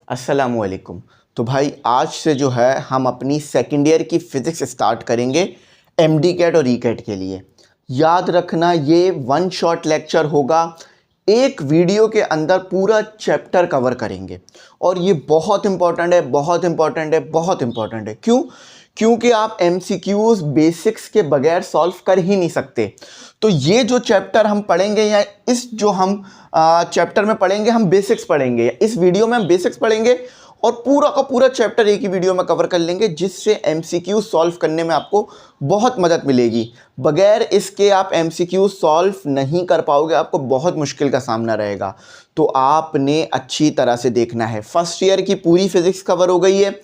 अस्सलामुअलैकुम। तो भाई आज से जो है हम अपनी सेकेंड ईयर की फ़िज़िक्स स्टार्ट करेंगे एमडी कैट और ई कैट के लिए। याद रखना ये वन शॉट लेक्चर होगा, एक वीडियो के अंदर पूरा चैप्टर कवर करेंगे और ये बहुत इंपॉर्टेंट है, बहुत इंपॉर्टेंट है, बहुत इंपॉर्टेंट है। क्यों? क्योंकि आप एमसीक्यूज़ बेसिक्स के बगैर सॉल्व कर ही नहीं सकते। तो ये जो चैप्टर हम पढ़ेंगे या इस जो हम चैप्टर में पढ़ेंगे, हम बेसिक्स पढ़ेंगे, या इस वीडियो में हम बेसिक्स पढ़ेंगे और पूरा का पूरा चैप्टर एक ही वीडियो में कवर कर लेंगे, जिससे एमसीक्यू सॉल्व करने में आपको बहुत मदद मिलेगी। बगैर इसके आप एमसीक्यू सॉल्व नहीं कर पाओगे, आपको बहुत मुश्किल का सामना रहेगा। तो आपने अच्छी तरह से देखना है। फर्स्ट ईयर की पूरी फिजिक्स कवर हो गई है,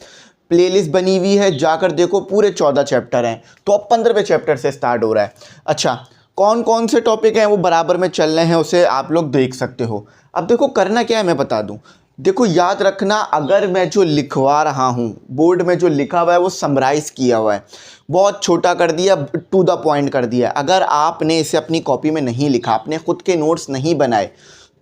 प्लेलिस्ट बनी हुई है, जाकर देखो, पूरे 14 चैप्टर हैं। तो अब 15वें चैप्टर से स्टार्ट हो रहा है। अच्छा, कौन कौन से टॉपिक हैं वो बराबर में चल रहे हैं, उसे आप लोग देख सकते हो। अब देखो करना क्या है मैं बता दूं। देखो याद रखना, अगर मैं जो लिखवा रहा हूं, बोर्ड में जो लिखा हुआ है वो समराइज़ किया हुआ है, बहुत छोटा कर दिया, टू द पॉइंट कर दिया। अगर आपने इसे अपनी कॉपी में नहीं लिखा, आपने खुद के नोट्स नहीं बनाए,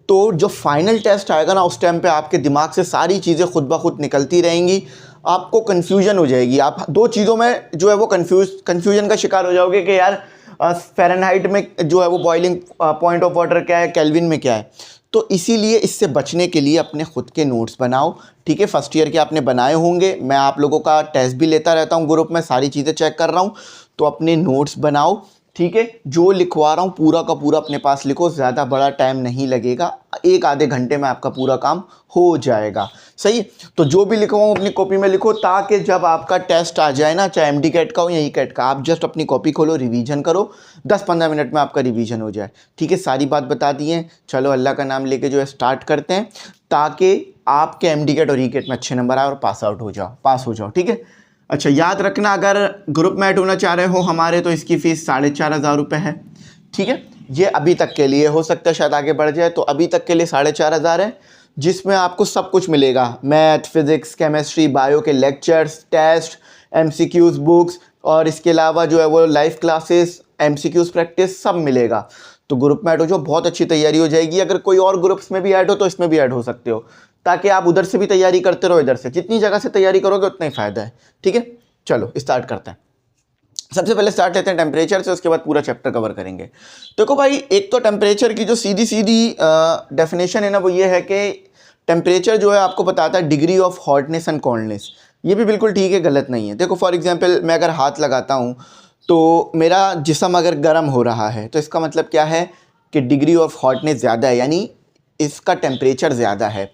तो जो फाइनल टेस्ट आएगा ना, उस टाइम पे आपके दिमाग से सारी चीज़ें खुद ब खुद निकलती रहेंगी, आपको कन्फ्यूजन हो जाएगी। आप दो चीज़ों में जो है वो कन्फ्यूजन का शिकार हो जाओगे कि यार फ़ारेनहाइट में जो है वो बॉइलिंग पॉइंट ऑफ वाटर क्या है, केल्विन में क्या है। तो इसीलिए इससे बचने के लिए अपने खुद के नोट्स बनाओ, ठीक है। फर्स्ट ईयर के आपने बनाए होंगे, मैं आप लोगों का टेस्ट भी लेता रहता हूँ ग्रुप में, सारी चीज़ें चेक कर रहा हूँ। तो अपने नोट्स बनाओ, ठीक है। जो लिखवा रहा हूँ पूरा का पूरा अपने पास लिखो, ज़्यादा बड़ा टाइम नहीं लगेगा, एक आधे घंटे में आपका पूरा काम हो जाएगा, सही। तो जो भी लिखवाऊँ अपनी कॉपी में लिखो, ताकि जब आपका टेस्ट आ जाए ना, चाहे एमडी कैट का हो या ई कैट का, आप जस्ट अपनी कॉपी खोलो, रिवीजन करो, 10-15 मिनट में आपका रिवीजन हो जाए, ठीक है। सारी बात बता दी है। चलो अल्लाह का नाम लेके जो है स्टार्ट करते हैं, ताकि आपके एमडी कैट और ई कैट में अच्छे नंबर आए और पास हो जाओ, ठीक है। अच्छा, याद रखना, अगर ग्रुप में ऐड होना चाह रहे हो हमारे, तो इसकी फ़ीस 4,500 रुपये है, ठीक है। ये अभी तक के लिए, हो सकता है शायद आगे बढ़ जाए, तो अभी तक के लिए 4,500 है, जिसमें आपको सब कुछ मिलेगा। मैथ, फिज़िक्स, केमिस्ट्री, बायो के लेक्चर्स, टेस्ट, एमसीक्यूज़, बुक्स, और इसके अलावा जो है वो लाइव क्लासेस, एमसीक्यूज़ प्रैक्टिस, सब मिलेगा। तो ग्रुप में ऐड हो जाओ, बहुत अच्छी तैयारी हो जाएगी। अगर कोई और ग्रुप्स में भी ऐड हो तो इसमें भी ऐड हो सकते हो, ताकि आप उधर से भी तैयारी करते रहो, इधर से जितनी जगह से तैयारी करोगे उतना ही फ़ायदा है, ठीक है। चलो स्टार्ट करते हैं। सबसे पहले स्टार्ट लेते हैं टेम्परेचर से, उसके बाद पूरा चैप्टर कवर करेंगे। देखो भाई, एक तो टेम्परेचर की जो सीधी डेफिनेशन है ना, वो ये है कि टेम्परेचर जो है आपको बताता है degree of hotness and coldness. ये भी बिल्कुल ठीक है, गलत नहीं है। देखो फॉर एग्जांपल, मैं अगर हाथ लगाता हूँ तो मेरा जिस्म अगर गर्म हो रहा है, तो इसका मतलब क्या है कि डिग्री ऑफ हॉटनेस ज़्यादा है, यानी इसका टेम्परेचर ज़्यादा है।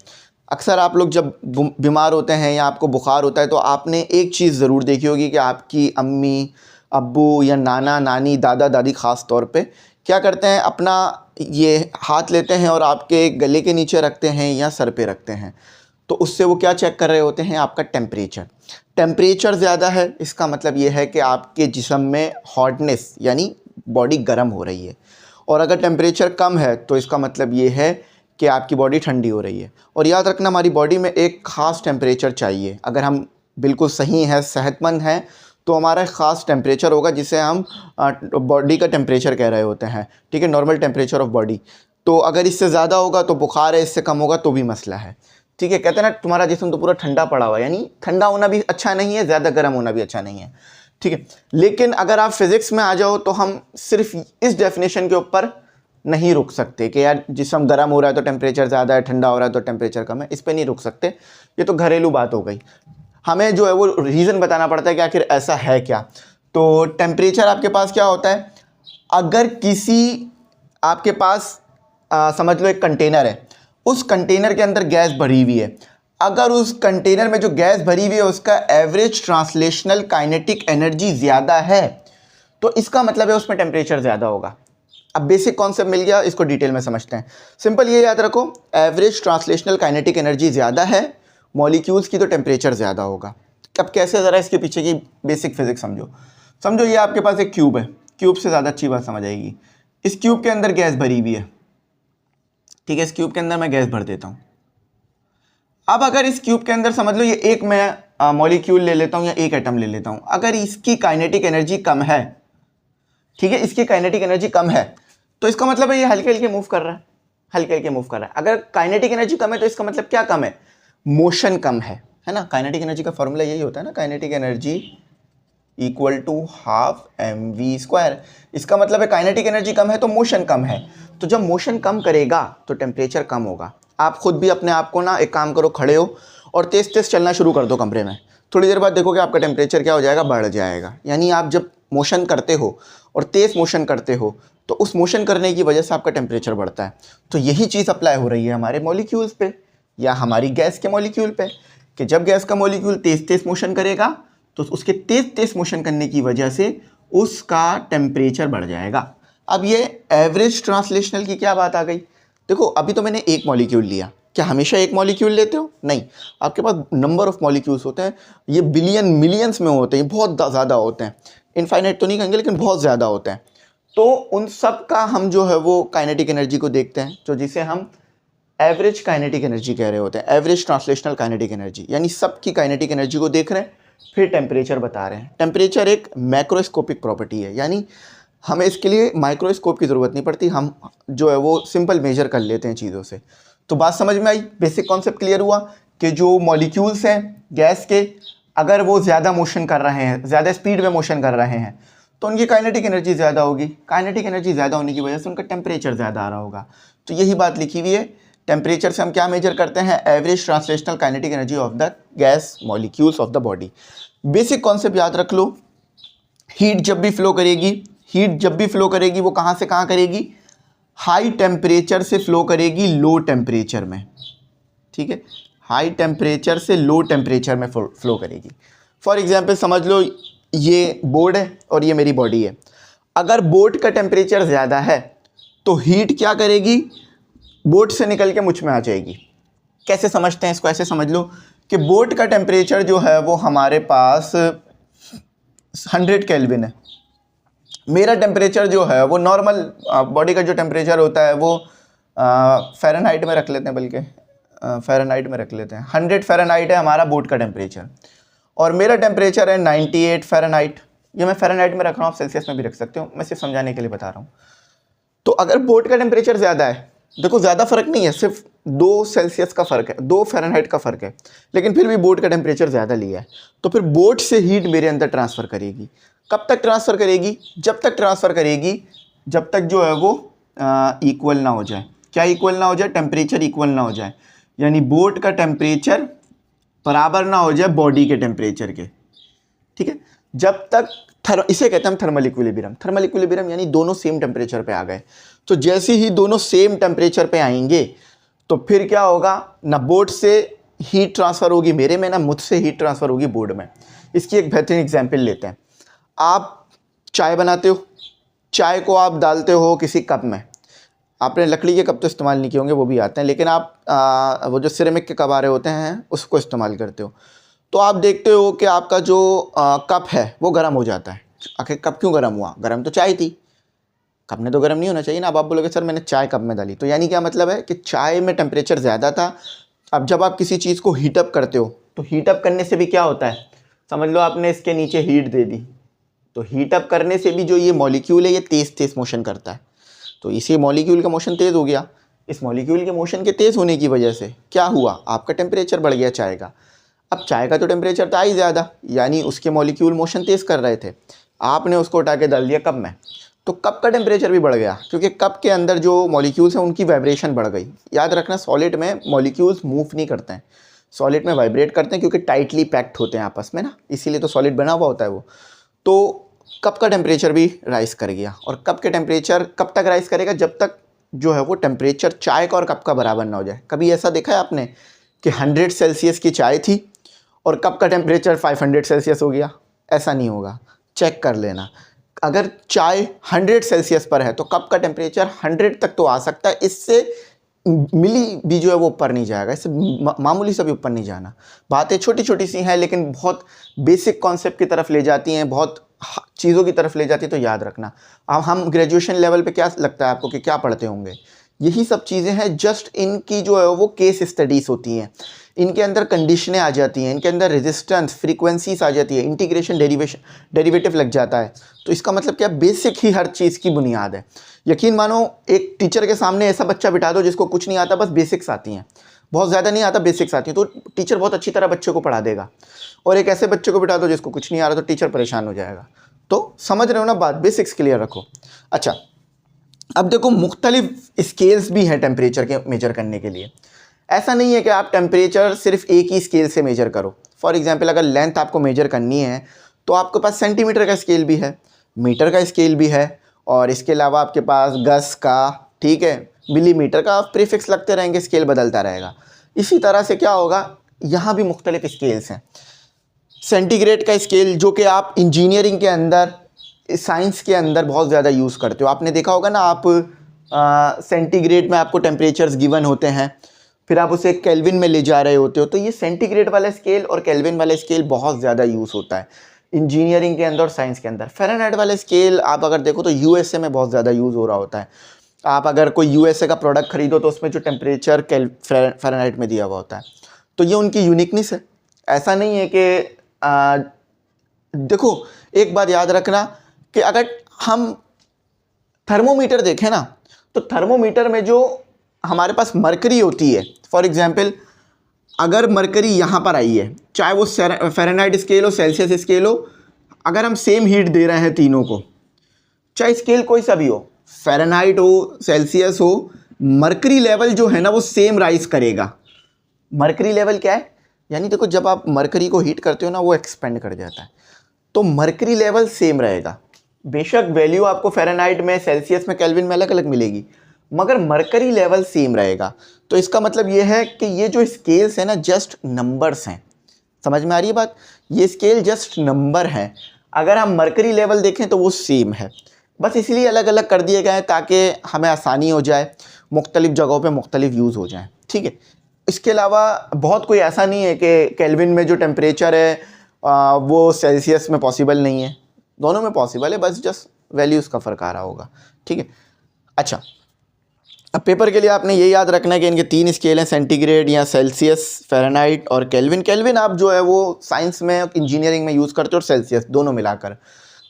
अक्सर आप लोग जब बीमार होते हैं या आपको बुखार होता है, तो आपने एक चीज़ ज़रूर देखी होगी कि आपकी अम्मी, अब्बू या नाना नानी, दादा दादी ख़ास तौर पे क्या करते हैं, अपना ये हाथ लेते हैं और आपके गले के नीचे रखते हैं या सर पे रखते हैं। तो उससे वो क्या चेक कर रहे होते हैं, आपका टेम्परेचर। टेम्परेचर ज़्यादा है, इसका मतलब ये है कि आपके जिस्म में हॉटनेस यानी बॉडी गर्म हो रही है। और अगर टेम्परेचर कम है तो इसका मतलब ये है कि आपकी बॉडी ठंडी हो रही है। और याद रखना, हमारी बॉडी में एक ख़ास टेम्परेचर चाहिए। अगर हम बिल्कुल सही हैं, सेहतमंद हैं, तो हमारा ख़ास टेम्परेचर होगा, जिसे हम बॉडी का टेम्परेचर कह रहे होते हैं, ठीक है, नॉर्मल टेम्परेचर ऑफ बॉडी। तो अगर इससे ज़्यादा होगा तो बुखार है, इससे कम होगा तो भी मसला है, ठीक है। कहते हैं ना, तुम्हारा जिस्म तो पूरा ठंडा पड़ा हुआ है, यानी ठंडा होना भी अच्छा नहीं है, ज़्यादा गर्म होना भी अच्छा नहीं है, ठीक है। लेकिन अगर आप फिज़िक्स में आ जाओ तो हम सिर्फ इस डेफिनेशन के ऊपर नहीं रुक सकते कि यार जिस्म गर्म हो रहा है तो टेम्परेचर ज़्यादा है, ठंडा हो रहा है तो टेम्परेचर कम है, इस पे नहीं रुक सकते। ये तो घरेलू बात हो गई। हमें जो है वो रीज़न बताना पड़ता है कि आखिर ऐसा है क्या। तो टेम्परेचर आपके पास क्या होता है, अगर किसी आपके पास समझ लो एक कंटेनर है, उस कंटेनर के अंदर गैस भरी हुई है। अगर उस कंटेनर में जो गैस भरी हुई है उसका एवरेज ट्रांसलेशनल काइनेटिक एनर्जी ज़्यादा है, तो इसका मतलब है उसमें टेम्परेचर ज़्यादा होगा। अब बेसिक कॉन्सेप्ट मिल गया, इसको डिटेल में समझते हैं। सिंपल ये याद रखो, एवरेज ट्रांसलेशनल काइनेटिक एनर्जी ज़्यादा है मॉलिक्यूल्स की, तो टेम्परेचर ज़्यादा होगा। अब कैसे, ज़रा इसके पीछे की बेसिक फिजिक्स समझो। ये आपके पास एक क्यूब है, क्यूब से ज़्यादा अच्छी बात समझ आएगी। इस क्यूब के अंदर गैस भरी हुई है, ठीक है। इस क्यूब के अंदर मैं गैस भर देता हूँ। अब अगर इस क्यूब के अंदर समझ लो ये एक मैं मॉलिक्यूल ले लेता हूँ या एक एटम ले लेता हूँ, अगर इसकी काइनेटिक एनर्जी कम है, ठीक है, इसकी काइनेटिक एनर्जी कम है, तो इसका मतलब है ये हल्के हल्के मूव कर रहा है, हल्के हल्के मूव कर रहा है। अगर काइनेटिक एनर्जी कम है तो इसका मतलब क्या कम है, मोशन कम है ना। काइनेटिक एनर्जी का फॉर्मूला यही होता है ना, kinetic energy equal to half mv²। इसका मतलब है काइनेटिक एनर्जी कम है तो मोशन कम है, तो जब मोशन कम करेगा तो टेम्परेचर कम होगा। आप खुद भी अपने आप को ना एक काम करो, खड़े हो और तेज़ तेज़ चलना शुरू कर दो कमरे में, थोड़ी देर बाद देखोगे आपका टेम्परेचर क्या हो जाएगा, बढ़ जाएगा। यानी आप जब मोशन करते हो और तेज़ मोशन करते हो तो उस मोशन करने की वजह से आपका टेम्परेचर बढ़ता है। तो यही चीज़ अप्लाई हो रही है हमारे मॉलिक्यूल्स पे या हमारी गैस के मॉलिक्यूल पे, कि जब गैस का मॉलिक्यूल तेज़ तेज़ मोशन करेगा तो उसके तेज़ तेज़ मोशन करने की वजह से उसका टेम्परेचर बढ़ जाएगा। अब ये एवरेज ट्रांसलेशनल की क्या बात आ गई? देखो अभी तो मैंने एक मॉलिक्यूल लिया, क्या हमेशा एक मॉलिक्यूल लेते हो? नहीं, आपके पास नंबर ऑफ मॉलिक्यूल्स होते हैं, ये बिलियन मिलियंस में होते हैं, बहुत ज़्यादा होते हैं। इनफाइनाइट तो नहीं कहेंगे लेकिन बहुत ज़्यादा होते हैं। तो उन सब का हम जो है वो काइनेटिक एनर्जी को देखते हैं, जो जिसे हम एवरेज काइनेटिक एनर्जी कह रहे होते हैं, एवरेज ट्रांसलेशनल काइनेटिक एनर्जी। यानी सबकी काइनेटिक एनर्जी को देख रहे हैं, फिर टेम्परेचर बता रहे हैं। टेम्परेचर एक मैक्रोस्कोपिक प्रॉपर्टी है, यानी हमें इसके लिए माइक्रोस्कोप की ज़रूरत नहीं पड़ती, हम जो है वो सिंपल मेजर कर लेते हैं चीज़ों से। तो बात समझ में आई, बेसिक कॉन्सेप्ट क्लियर हुआ कि जो मॉलिक्यूल्स हैं गैस के, अगर वो ज़्यादा मोशन कर रहे हैं, ज़्यादा स्पीड में मोशन कर रहे हैं, तो उनकी काइनेटिक एनर्जी ज़्यादा होगी। काइनेटिक एनर्जी ज़्यादा होने की वजह से उनका टेम्परेचर ज़्यादा आ रहा होगा। तो यही बात लिखी हुई है, टेम्परेचर से हम क्या मेजर करते हैं? Average translational kinetic energy of the gas molecules of the body. Basic concept याद रख लो, हीट जब भी फ्लो करेगी, हीट जब भी फ्लो करेगी वो कहाँ से कहाँ करेगी? हाई टेम्परेचर से फ्लो करेगी लो टेम्परेचर में, ठीक है, हाई टेम्परेचर से लो टेम्परेचर में फ्लो करेगी। फॉर एग्जांपल समझ लो ये बोर्ड है और ये मेरी बॉडी है। अगर बोर्ड का टेम्परेचर ज़्यादा है तो हीट क्या करेगी? बोर्ड से निकल के मुझ में आ जाएगी। कैसे समझते हैं इसको? ऐसे समझ लो कि बोर्ड का टेम्परेचर जो है वो हमारे पास 100 केल्विन है, मेरा टेम्परेचर जो है वो नॉर्मल बॉडी का जो टेम्परेचर होता है वो फ़ारेनहाइट में रख लेते हैं, बल्कि फ़ारेनहाइट में रख लेते हैं। 100 फ़ारेनहाइट है हमारा बोर्ड का टेम्परेचर और मेरा टेम्परेचर है 98 फ़ारेनहाइट। ये मैं फ़ारेनहाइट में रख रहा हूँ, आप सेल्सियस में भी रख सकते हो, मैं सिर्फ समझाने के लिए बता रहा हूँ। तो अगर बोर्ड का टेम्परेचर ज़्यादा है, देखो ज़्यादा फ़र्क नहीं है, सिर्फ 2 सेल्सियस का फ़र्क है, 2 फ़ारेनहाइट का फ़र्क है, लेकिन फिर भी बोर्ड का टेम्परेचर ज़्यादा लिया है, तो फिर बोर्ड से हीट मेरे अंदर ट्रांसफ़र करेगी। कब तक ट्रांसफ़र करेगी? जब तक ट्रांसफ़र करेगी जब तक जो है वो इक्वल ना हो जाए। क्या इक्वल ना हो जाए? टेम्परेचर इक्वल ना हो जाए, यानी बोर्ड का टेम्परेचर बराबर ना हो जाए बॉडी के टेम्परेचर के, ठीक है। जब तक इसे कहते हैं हम थर्मल इक्विलिब्रियम। थर्मल इक्विलिब्रियम यानी दोनों सेम टेम्परेचर पे आ गए। तो जैसे ही दोनों सेम टेम्परेचर पे आएंगे तो फिर क्या होगा? ना बोर्ड से हीट ट्रांसफ़र होगी मेरे में, ना मुझसे हीट ट्रांसफ़र होगी बोर्ड में। इसकी एक बेहतरीन एग्जांपल लेते हैं। आप चाय बनाते हो, चाय को आप डालते हो किसी कप में, आपने लकड़ी के कप तो इस्तेमाल नहीं किए होंगे, वो भी आते हैं, लेकिन आप वो जो सिरेमिक के कप आ रहे होते हैं उसको इस्तेमाल करते हो। तो आप देखते हो कि आपका जो कप है वो गर्म हो जाता है। आखिर कप क्यों गर्म हुआ? गर्म तो चाय थी, कप में तो गर्म नहीं होना चाहिए ना। अब आप बोलोगे सर मैंने चाय कप में डाली, तो यानी क्या मतलब है कि चाय में टेम्परेचर ज़्यादा था। अब जब आप किसी चीज़ को हीटअप करते हो तो हीटअप करने से भी क्या होता है? समझ लो आपने इसके नीचे हीट दे दी, तो हीटअप करने से भी जो ये मॉलिक्यूल है ये तेज़ तेज़ मोशन करता है, तो इसी मॉलिक्यूल का मोशन तेज़ हो गया। इस मॉलिक्यूल के मोशन के तेज़ होने की वजह से क्या हुआ? आपका टेम्परेचर बढ़ गया चाय का। अब चाय का तो टेम्परेचर था ही ज़्यादा, यानी उसके मॉलिक्यूल मोशन तेज़ कर रहे थे, आपने उसको उठा के डाल दिया कप में, तो कप का टेम्परेचर भी बढ़ गया, क्योंकि कप के अंदर जो मॉलिक्यूल्स हैं उनकी वाइब्रेशन बढ़ गई। याद रखना सॉलिड में मॉलिक्यूल्स मूव नहीं करते हैं, सॉलिड में वाइब्रेट करते हैं, क्योंकि टाइटली पैक्ड होते हैं आपस में ना, इसीलिए तो सॉलिड बना हुआ होता है वो। तो कप का टेम्परेचर भी राइज़ कर गया, और कप के टेम्परेचर कब तक राइज़ करेगा? जब तक जो है वो टेम्परेचर चाय का और कप का बराबर ना हो जाए। कभी ऐसा देखा है आपने कि 100 सेल्सियस की चाय थी और कप का टेम्परेचर 500 सेल्सियस हो गया? ऐसा नहीं होगा, चेक कर लेना। अगर चाय 100 सेल्सियस पर है तो कप का टेम्परेचर 100 तक तो आ सकता है, इससे मिली भी जो है वो ऊपर नहीं जाएगा, इससे मामूली सा भी ऊपर नहीं जाना। बातें छोटी छोटी सी हैं लेकिन बहुत बेसिक कॉन्सेप्ट की तरफ ले जाती हैं, बहुत चीज़ों की तरफ ले जाती है, तो याद रखना। अब हम ग्रेजुएशन लेवल पे क्या लगता है आपको कि क्या पढ़ते होंगे? यही सब चीज़ें हैं, जस्ट इनकी जो है वो केस स्टडीज़ होती हैं, इनके अंदर कंडीशनें आ जाती हैं, इनके अंदर रेजिस्टेंस फ्रीक्वेंसीज आ जाती है, इंटीग्रेशन डेरिवेटिव लग जाता है। तो इसका मतलब क्या? बेसिक ही हर चीज़ की बुनियाद है। यकीन मानो एक टीचर के सामने ऐसा बच्चा बिठा दो जिसको कुछ नहीं आता, बस बेसिक्स आती हैं, बहुत ज़्यादा नहीं आता, बेसिक्स आती है, तो टीचर बहुत अच्छी तरह बच्चे को पढ़ा देगा। और एक ऐसे बच्चे को बिठा दो जिसको कुछ नहीं आ रहा तो टीचर परेशान हो जाएगा। तो समझ रहे हो ना बात, बेसिक्स क्लियर रखो। अच्छा, अब देखो मुख्तलिफ स्केल्स भी हैं टेम्परेचर के मेजर करने के लिए। ऐसा नहीं है कि आप टेम्परेचर सिर्फ एक ही स्केल से मेजर करो। फॉर एग्जांपल अगर लेंथ आपको मेजर करनी है तो आपके पास सेंटीमीटर का स्केल भी है, मीटर का स्केल भी है, और इसके अलावा आपके पास गज का, ठीक है, मिलीमीटर का, प्रीफिक्स लगते रहेंगे, स्केल बदलता रहेगा। इसी तरह से क्या होगा, यहाँ भी मुख्तलिफ स्केल्स हैं। सेंटीग्रेड का स्केल जो कि आप इंजीनियरिंग के अंदर, साइंस के अंदर बहुत ज़्यादा यूज़ करते हो। आपने देखा होगा ना, आप सेंटीग्रेड में आपको टेम्परेचर्स गिवन होते हैं, फिर आप उसे केल्विन में ले जा रहे होते हो, तो ये सेंटीग्रेड वाला स्केल और केल्विन वाला स्केल बहुत ज़्यादा यूज़ होता है इंजीनियरिंग के अंदर और साइंस के अंदर। फ़ारेनहाइट वाला स्केल आप अगर देखो तो यूएसए में बहुत ज़्यादा यूज़ हो रहा होता है। आप अगर कोई यूएसए का प्रोडक्ट खरीदो तो उसमें जो टेम्परेचर फ़ारेनहाइट में दिया हुआ होता है, तो ये उनकी यूनिकनेस है। ऐसा नहीं है कि देखो एक बात याद रखना कि अगर हम थर्मोमीटर देखें ना, तो थर्मोमीटर में जो हमारे पास मरकरी होती है, फॉर एग्जांपल अगर मरकरी यहाँ पर आई है, चाहे वो फ़ारेनहाइट स्केल हो, सेल्सियस स्केल हो, अगर हम सेम हीट दे रहे हैं तीनों को, चाहे स्केल कोई सा भी हो, फ़ारेनहाइट हो, सेल्सियस हो, मरकरी लेवल जो है ना वो सेम राइज करेगा। मरकरी लेवल क्या है, यानी देखो जब आप मरकरी को हीट करते हो ना वो एक्सपेंड कर जाता है, तो मरकरी लेवल सेम रहेगा। बेशक वैल्यू आपको फ़ारेनहाइट में, सेल्सियस में, केल्विन में अलग अलग मिलेगी, मगर मरकरी लेवल सेम रहेगा। तो इसका मतलब ये है कि ये जो स्केल्स है ना जस्ट नंबर्स हैं। समझ में आ रही है बात, ये स्केल जस्ट नंबर हैं। अगर हम मरकरी लेवल देखें तो वो सेम है, बस इसलिए अलग अलग कर दिए गए हैं ताकि हमें आसानी हो जाए, मुख्तलिफ जगहों पे मुख्तलिफ यूज़ हो जाए, ठीक है। इसके अलावा बहुत कोई ऐसा नहीं है कि केल्विन में जो टेम्परेचर है वो सेल्सियस में पॉसिबल नहीं है, दोनों में पॉसिबल है, बस जस्ट वैल्यूज़ का फ़र्क आ रहा होगा, ठीक है। अच्छा, अब पेपर के लिए आपने ये याद रखना है कि इनके 3 स्केल हैं, सेंटीग्रेड या सेल्सियस, फ़ारेनहाइट और केल्विन। केल्विन आप जो है वो साइंस में, इंजीनियरिंग में यूज़ करते हो, और सेल्सियस, दोनों मिलाकर।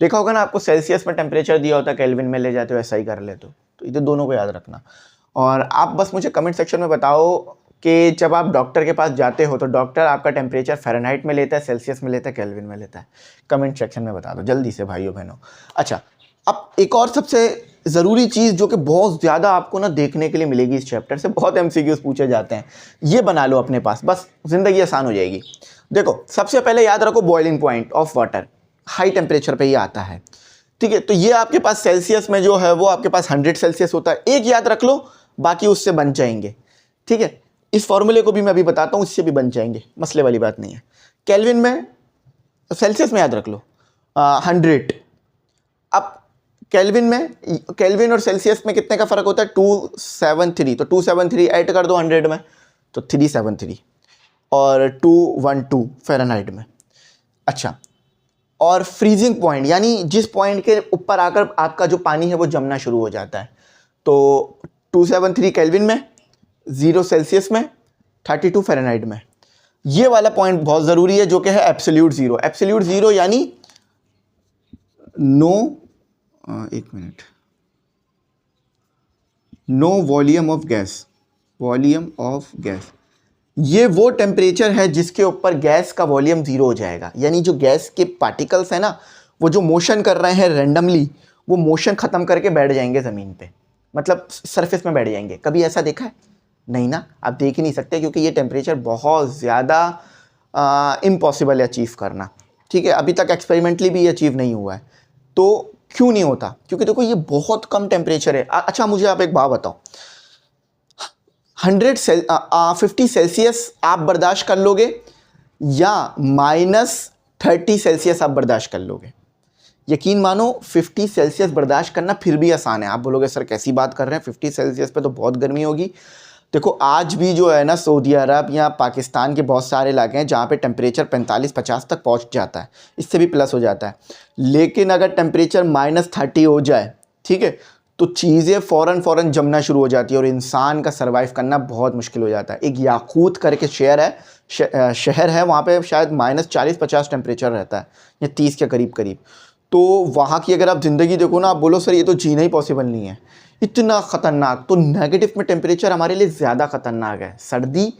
देखा होगा ना, आपको सेल्सियस में टेम्परेचर दिया होता है, केल्विन में ले जाते हो, ऐसा ही कर लेते हो। तो इधर दोनों को याद रखना। और आप बस मुझे कमेंट सेक्शन में बताओ कि जब आप डॉक्टर के पास जाते हो तो डॉक्टर आपका टेम्परेचर फ़ारेनहाइट में लेता है, सेल्सियस में लेता है, केल्विन में लेता है? कमेंट सेक्शन में बता दो जल्दी से भाइयों बहनों। अच्छा, अब एक और सबसे ज़रूरी चीज़ जो कि बहुत ज़्यादा आपको ना देखने के लिए मिलेगी इस चैप्टर से, बहुत MCQs पूछे जाते हैं, ये बना लो अपने पास, बस ज़िंदगी आसान हो जाएगी। देखो सबसे पहले याद रखो boiling point of water, high temperature पे ये आता है, ठीक है। तो ये आपके पास सेल्सियस में जो है वो आपके पास 100 सेल्सियस होता है, एक याद रख लो, बाकी उससे बन जाएंगे, ठीक है। इस फॉर्मूले को भी मैं अभी बताता हूँ, इससे भी बन जाएंगे, मसले वाली बात नहीं है। केल्विन में, सेल्सियस में याद रख लो 100। अब केल्विन में, केल्विन और सेल्सियस में कितने का फ़र्क होता है, 273, तो 273 ऐड कर दो 100 में तो 373, और 212 फ़ारेनहाइट में। अच्छा, और फ्रीजिंग पॉइंट यानी जिस पॉइंट के ऊपर आकर आपका जो पानी है वो जमना शुरू हो जाता है, तो 273 केल्विन में, 0 सेल्सियस में, 32 फ़ारेनहाइट में। ये वाला पॉइंट बहुत ज़रूरी है जो कि है एब्सोल्यूट ज़ीरो। एब्सोल्यूट ज़ीरो यानी no volume of gas, volume of gas, ये वो टेम्परेचर है जिसके ऊपर गैस का वॉल्यूम ज़ीरो हो जाएगा। यानी जो गैस के पार्टिकल्स हैं ना, वो जो मोशन कर रहे हैं रैंडमली, वो मोशन ख़त्म करके बैठ जाएंगे ज़मीन पे, मतलब सरफेस में बैठ जाएंगे। कभी ऐसा देखा है? नहीं ना, आप देख ही नहीं सकते, क्योंकि ये टेम्परेचर बहुत ज़्यादा इम्पॉसिबल है अचीव करना, ठीक है। अभी तक एक्सपेरिमेंटली भी ये अचीव नहीं हुआ है। तो क्यों नहीं होता? क्योंकि देखो ये बहुत कम टेम्परेचर है। अच्छा मुझे आप एक बात बताओ, 50 सेल्सियस आप बर्दाश्त कर लोगे या -30 सेल्सियस आप बर्दाश्त कर लोगे? यकीन मानो 50 सेल्सियस बर्दाश्त करना फिर भी आसान है। आप बोलोगे सर कैसी बात कर रहे हैं, 50 सेल्सियस पे तो बहुत गर्मी होगी। देखो आज भी जो है ना सऊदी अरब या पाकिस्तान के बहुत सारे इलाके हैं जहाँ पे टेम्परेचर 45-50 तक पहुँच जाता है, इससे भी प्लस हो जाता है। लेकिन अगर टेम्परेचर -30 हो जाए, ठीक है, तो चीज़ें फ़ौरन जमना शुरू हो जाती है और इंसान का सर्वाइव करना बहुत मुश्किल हो जाता है। एक याकूत करके शहर है, वहाँ पे शायद -40-50 टेम्परेचर रहता है या 30 के करीब। तो वहाँ की अगर आप ज़िंदगी देखो ना, आप बोलो सर ये तो जीना ही पॉसिबल नहीं है। इतना ख़तरनाक। तो नेगेटिव में टेम्परेचर हमारे लिए ज़्यादा ख़तरनाक है। सर्दी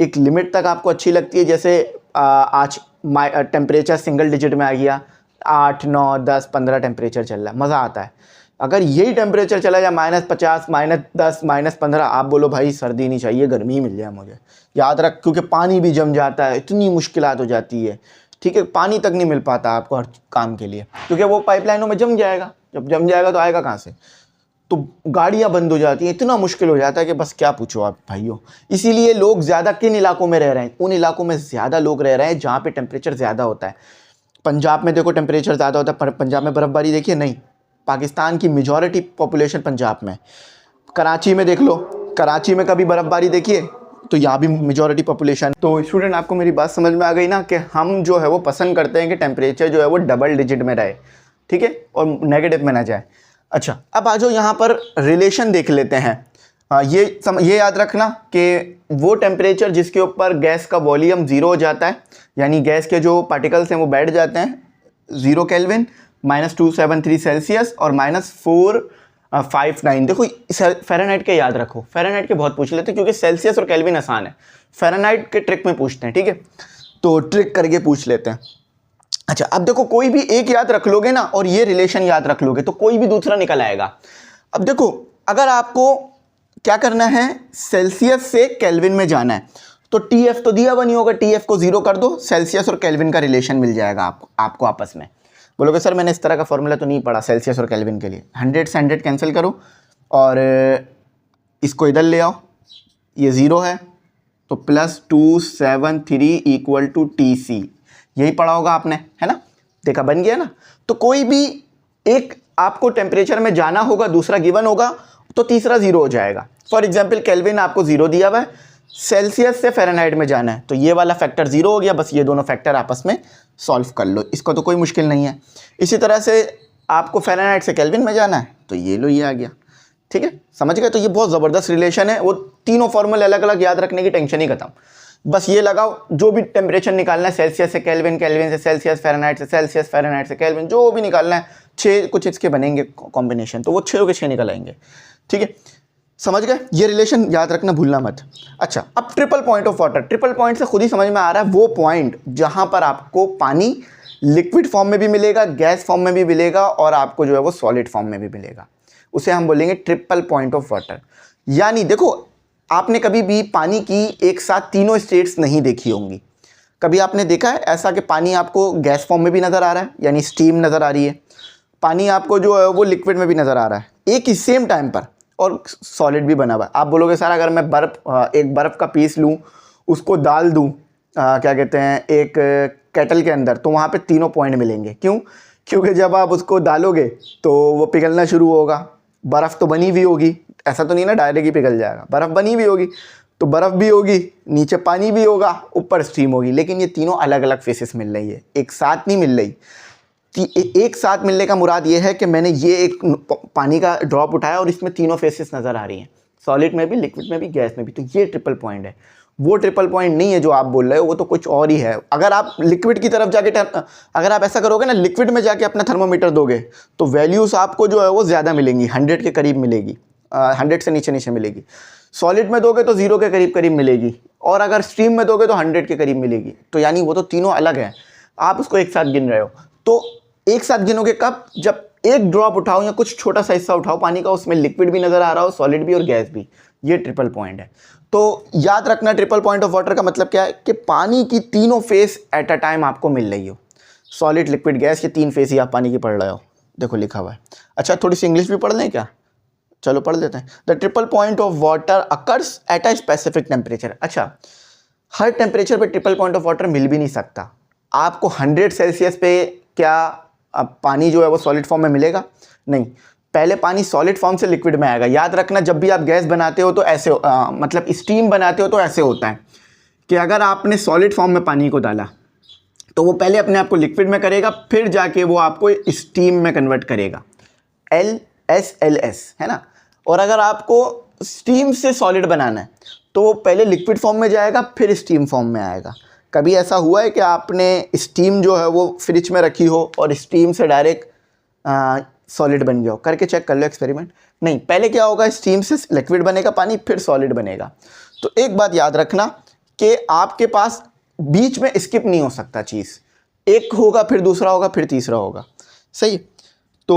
एक लिमिट तक आपको अच्छी लगती है, जैसे आज टेम्परेचर सिंगल डिजिट में आ गया, 8, 9, 10, 15 टेम्परेचर चल रहा है, मज़ा आता है। अगर यही टेम्परेचर चला जाए -50, -10, -15, आप बोलो भाई सर्दी नहीं चाहिए, गर्मी ही मिल जाए मुझे। याद रख, क्योंकि पानी भी जम जाता है, इतनी मुश्किलात हो जाती है, ठीक है। पानी तक नहीं मिल पाता आपको हर काम के लिए, क्योंकि वो पाइपलाइनों में जम जाएगा। जब जम जाएगा तो आएगा कहाँ से? तो गाड़ियाँ बंद हो जाती हैं, इतना मुश्किल हो जाता है कि बस क्या पूछो आप भाइयों। इसीलिए लोग ज़्यादा किन इलाकों में रह रहे हैं? उन इलाकों में ज़्यादा लोग रह रहे हैं जहाँ पे टेम्परेचर ज़्यादा होता है। पंजाब में देखो टेम्परेचर ज़्यादा होता है, पंजाब में बर्फ़बारी देखिए नहीं। पाकिस्तान की मेजॉरिटी पॉपुलेशन पंजाब में। कराची में देख लो, कराची में कभी बर्फ़बारी देखिए, तो यहाँ भी मेजॉरिटी पॉपुलेशन। तो स्टूडेंट, आपको मेरी बात समझ में आ गई ना, कि हम जो है वो पसंद करते हैं कि टेम्परेचर जो है वो डबल डिजिट में रहे, ठीक है, और नेगेटिव में ना जाए। अच्छा, अब आ जाओ यहाँ पर रिलेशन देख लेते हैं। ये याद रखना कि वो टेम्परेचर जिसके ऊपर गैस का वॉल्यूम 0 हो जाता है, यानी गैस के जो पार्टिकल्स हैं वो बैठ जाते हैं 0 केल्विन, -273 सेल्सियस और -459। देखो फ़ारेनहाइट के याद रखो, फ़ारेनहाइट के बहुत पूछ लेते हैं, क्योंकि सेल्सियस और केल्विन आसान है, फ़ारेनहाइट के ट्रिक में पूछते हैं, ठीक है, तो ट्रिक करके पूछ लेते हैं। अच्छा, अब देखो कोई भी एक याद रख लोगे ना, और ये रिलेशन याद रख लोगे, तो कोई भी दूसरा निकल आएगा। अब देखो, अगर आपको क्या करना है, सेल्सियस से केल्विन में जाना है, तो TF तो दिया हुआ नहीं होगा, TF को 0 कर दो, सेल्सियस और केल्विन का रिलेशन मिल जाएगा आपको आपस में। बोलोगे सर मैंने इस तरह का फॉर्मूला तो नहीं पढ़ा सेल्सियस और केल्विन के लिए। 100 से 100 कैंसिल करो और इसको इधर ले आओ, ये 0 है, तो +273 = TC, यही पढ़ा होगा आपने, है ना? देखा, बन गया ना? तो कोई भी एक आपको टेम्परेचर में जाना होगा, दूसरा गिवन होगा, तो तीसरा 0 हो जाएगा। फॉर एग्जांपल केल्विन आपको 0 दिया हुआ है, सेल्सियस से फ़ारेनहाइट में जाना है, तो ये वाला फैक्टर 0 हो गया, बस ये दोनों फैक्टर आपस में सॉल्व कर लो, इसको तो कोई मुश्किल नहीं है। इसी तरह से आपको फ़ारेनहाइट से केल्विन में जाना है, तो ये लो, ये आ गया, ठीक है, समझ गए? तो ये बहुत ज़बरदस्त रिलेशन है। वो तीनों फॉर्मूले अलग अलग याद रखने की टेंशन ही खत्म। बस ये लगाओ, जो भी टेम्परेचर निकालना है, सेल्सियस से केल्विन, केल्विन से सेल्सियस, फ़ारेनहाइट से सेल्सियस, फ़ारेनहाइट से केल्विन, जो भी निकालना है, 6 कुछ इसके बनेंगे कॉम्बिनेशन, तो वो 6 के 6 निकल आएंगे, ठीक है, समझ गए? ये रिलेशन याद रखना, भूलना मत। अच्छा, अब triple point of water. Triple point से खुद ही समझ में आ रहा है, वो पॉइंट जहाँ पर आपको पानी लिक्विड फॉर्म में भी मिलेगा, गैस फॉर्म में भी मिलेगा, और आपको जो है वो सॉलिड फॉर्म में भी मिलेगा, उसे हम बोलेंगे ट्रिपल पॉइंट ऑफ वाटर। यानी देखो, आपने कभी भी पानी की एक साथ तीनों स्टेट्स नहीं देखी होंगी। कभी आपने देखा है ऐसा कि पानी आपको गैस फॉर्म में भी नज़र आ रहा है, यानी स्टीम नज़र आ रही है, पानी आपको जो है वो लिक्विड में भी नज़र आ रहा है एक ही सेम टाइम पर, और सॉलिड भी बना हुआ है। आप बोलोगे सर अगर मैं एक बर्फ़ का पीस लूँ, उसको डाल दूँ क्या कहते हैं एक केटल के अंदर, तो वहाँ पे तीनों पॉइंट मिलेंगे। क्यों? क्योंकि जब आप उसको डालोगे तो वो पिघलना शुरू होगा, बर्फ़ तो बनी हुई होगी, ऐसा तो नहीं ना डायरेक्ट ही पिघल जाएगा, बर्फ़ बनी हुई होगी, तो बर्फ़ भी होगी, नीचे पानी भी होगा, ऊपर स्टीम होगी, लेकिन ये तीनों अलग अलग फेसेस मिल रही है, एक साथ नहीं मिल रही। एक साथ मिलने का मुराद ये है कि मैंने ये एक पानी का ड्रॉप उठाया और इसमें तीनों फेसेस नज़र आ रही हैं, सॉलिड में भी, लिक्विड में भी, गैस में भी, तो ये ट्रिपल पॉइंट है। वो ट्रिपल पॉइंट नहीं है जो आप बोल रहे हो, वो तो कुछ और ही है। अगर आप लिक्विड की तरफ जाके अगर आप ऐसा करोगे ना, लिक्विड में जाके अपना थर्मोमीटर दोगे, तो वैल्यूज़ आपको जो है वो ज़्यादा मिलेंगी, 100 के करीब मिलेगी, 100 से नीचे नीचे मिलेगी। सॉलिड में दोगे तो 0 के करीब करीब मिलेगी, और अगर स्टीम में दोगे तो 100 के करीब मिलेगी। तो यानी वो तो तीनों अलग हैं, आप उसको एक साथ गिन रहे हो। तो एक साथ गिनोगे कब? जब एक ड्रॉप उठाओ या कुछ छोटा सा हिस्सा उठाओ पानी का, उसमें लिक्विड भी नज़र आ रहा हो, सॉलिड भी और गैस भी, ये ट्रिपल पॉइंट है। तो याद रखना, ट्रिपल पॉइंट ऑफ वाटर का मतलब क्या है कि पानी की तीनों फेस एट अ टाइम आपको मिल रही हो, सॉलिड, लिक्विड, गैस, ये 3 फेस ही आप पानी की पढ़ रहे हो। देखो लिखा हुआ है। अच्छा, थोड़ी सी इंग्लिश भी पढ़ लें क्या? चलो पढ़ लेते हैं। The triple point of water occurs at a specific temperature. अच्छा, हर टेम्परेचर पे ट्रिपल पॉइंट ऑफ वाटर मिल भी नहीं सकता। आपको 100 सेल्सियस पे क्या पानी जो है वो सॉलिड फॉर्म में मिलेगा? नहीं, पहले पानी सॉलिड फॉर्म से लिक्विड में आएगा। याद रखना, जब भी आप गैस बनाते हो तो ऐसे मतलब स्टीम बनाते हो तो ऐसे होता है कि अगर आपने सॉलिड फॉर्म में पानी को डाला तो वो पहले अपने आप को लिक्विड में करेगा, फिर जाके वो आपको स्टीम में कन्वर्ट करेगा, LSLS, है ना। और अगर आपको स्टीम से सॉलिड बनाना है तो वो पहले लिक्विड फॉर्म में जाएगा, फिर स्टीम फॉर्म में आएगा। कभी ऐसा हुआ है कि आपने स्टीम जो है वो फ्रिज में रखी हो और स्टीम से डायरेक्ट सॉलिड बन गया हो, करके चेक कर लो एक्सपेरिमेंट। नहीं, पहले क्या होगा, स्टीम से लिक्विड बनेगा पानी, फिर सॉलिड बनेगा। तो एक बात याद रखना कि आपके पास बीच में स्किप नहीं हो सकता चीज़, एक होगा फिर दूसरा होगा फिर तीसरा होगा, सही। तो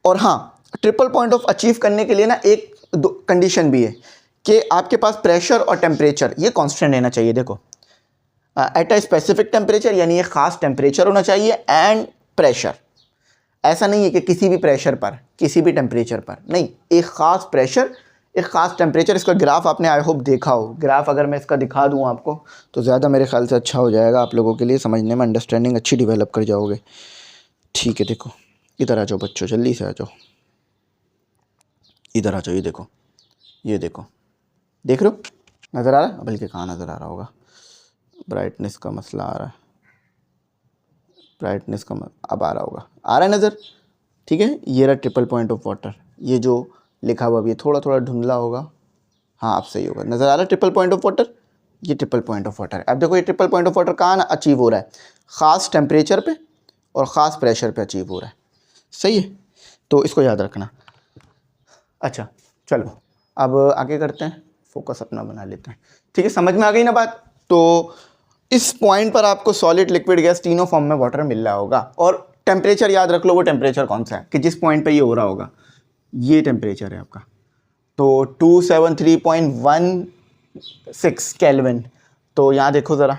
और हाँ, ट्रिपल पॉइंट ऑफ अचीव करने के लिए ना एक कंडीशन भी है कि आपके पास प्रेशर और टेम्परेचर ये कांस्टेंट रहना चाहिए। देखो, एट अ स्पेसिफिक टेम्परेचर, यानी एक ख़ास टेम्परेचर होना चाहिए, एंड प्रेशर। ऐसा नहीं है कि किसी भी प्रेशर पर, किसी भी टेम्परेचर पर नहीं, एक ख़ास प्रेशर, एक ख़ास टेम्परेचर। इसका ग्राफ आपने आई होप देखा हो। ग्राफ अगर मैं इसका दिखा दूँ आपको तो ज़्यादा मेरे ख्याल से अच्छा हो जाएगा, आप लोगों के लिए समझने में, अंडरस्टैंडिंग अच्छी डेवलप कर जाओगे। ठीक है, देखो इधर आ जाओ बच्चों, जल्दी से आ जाओ, इधर आ जाओ। ये देखो, ये देखो, देख रहे हो, नज़र आ रहा है? बल्कि कहाँ नज़र आ रहा होगा, ब्राइटनेस का मसला आ रहा है, ब्राइटनेस का अब आ रहा होगा, आ रहा है नज़र? ठीक है, ये रहा ट्रिपल पॉइंट ऑफ वाटर। ये जो लिखा हुआ भी है थोड़ा थोड़ा धुंधला होगा, हाँ अब सही होगा, नज़र आ रहा है ट्रिपल पॉइंट ऑफ वाटर। ये ट्रिपल पॉइंट ऑफ वाटर। अब देखो ये ट्रिपल पॉइंट ऑफ वाटर कहाँ अचीव हो रहा है, ख़ास टेम्परेचर पे और ख़ास प्रेशर पे अचीव हो रहा है, सही है। तो इसको याद रखना। अच्छा चलो अब आगे करते हैं, फोकस अपना बना लेते हैं। ठीक है, समझ में आ गई ना बात? तो इस पॉइंट पर आपको सॉलिड, लिक्विड, गैस तीनों फॉर्म में वाटर मिल रहा होगा, और टेम्परेचर याद रख लो, वो टेम्परेचर कौन सा है कि जिस पॉइंट पे ये हो रहा होगा, ये टेम्परेचर है आपका। तो 273.16 केल्विन। तो यहाँ देखो ज़रा,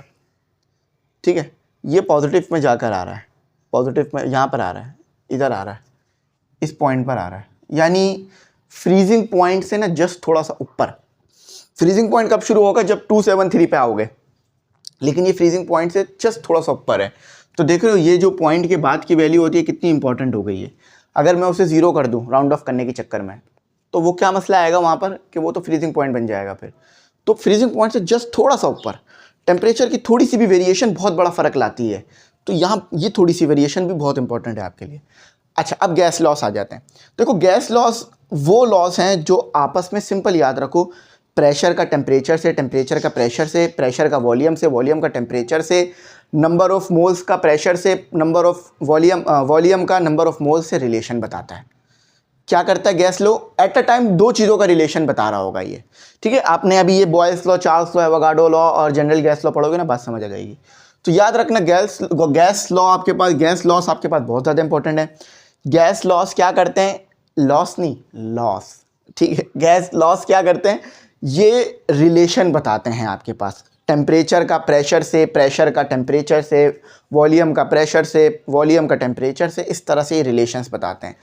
ठीक है, ये पॉजिटिव में जाकर आ रहा है, पॉजिटिव में यहाँ पर आ रहा है, इधर आ रहा है, इस पॉइंट पर आ रहा है, यानी फ्रीजिंग पॉइंट से ना जस्ट थोड़ा सा ऊपर। फ्रीजिंग पॉइंट कब शुरू होगा, जब 273 पे आओगे, लेकिन ये फ्रीजिंग पॉइंट से जस्ट थोड़ा सा ऊपर है। तो देख रहे हो ये जो पॉइंट के बाद की वैल्यू होती है कितनी इंपॉर्टेंट हो गई है। अगर मैं उसे ज़ीरो कर दूं राउंड ऑफ करने के चक्कर में, तो वो क्या मसला आएगा वहाँ पर कि वो तो फ्रीजिंग पॉइंट बन जाएगा फिर। तो फ्रीजिंग पॉइंट से जस्ट थोड़ा सा ऊपर टेम्परेचर की थोड़ी सी भी वेरिएशन बहुत बड़ा फ़र्क लाती है। तो यहाँ ये थोड़ी सी वेरिएशन भी बहुत इंपॉर्टेंट है आपके लिए। अच्छा, अब गैस लॉस आ जाते हैं। देखो गैस लॉस वो लॉस हैं जो आपस में, सिंपल याद रखो, प्रेशर का टेम्परेचर से, टेम्परेचर का प्रेशर से, प्रेशर का वॉल्यूम से, वॉल्यूम का टेम्परेचर से, नंबर ऑफ मोल्स का प्रेशर से, नंबर ऑफ वॉल्यूम का नंबर ऑफ मोल्स से रिलेशन बताता है। क्या करता है gas law? At a time दो चीज़ों का रिलेशन बता रहा होगा ये। ठीक है, आपने अभी ये Boyle's law, Charles law, Avogadro law और जनरल गैस लॉ पढ़ोगे ना, बात समझ आ जाएगी। तो याद रखना गैस लॉ आपके पास, गैस लॉस आपके पास बहुत ज़्यादा इंपॉर्टेंट है। गैस लॉस क्या करते हैं, लॉस नहीं, लॉस, ठीक है, गैस लॉस क्या करते हैं, ये रिलेशन बताते हैं आपके पास, टेम्परेचर का प्रेशर से, प्रेशर का टेम्परेचर से, वॉल्यूम का प्रेशर से, वॉल्यूम का टेम्परेचर से, इस तरह से ये रिलेशंस बताते हैं।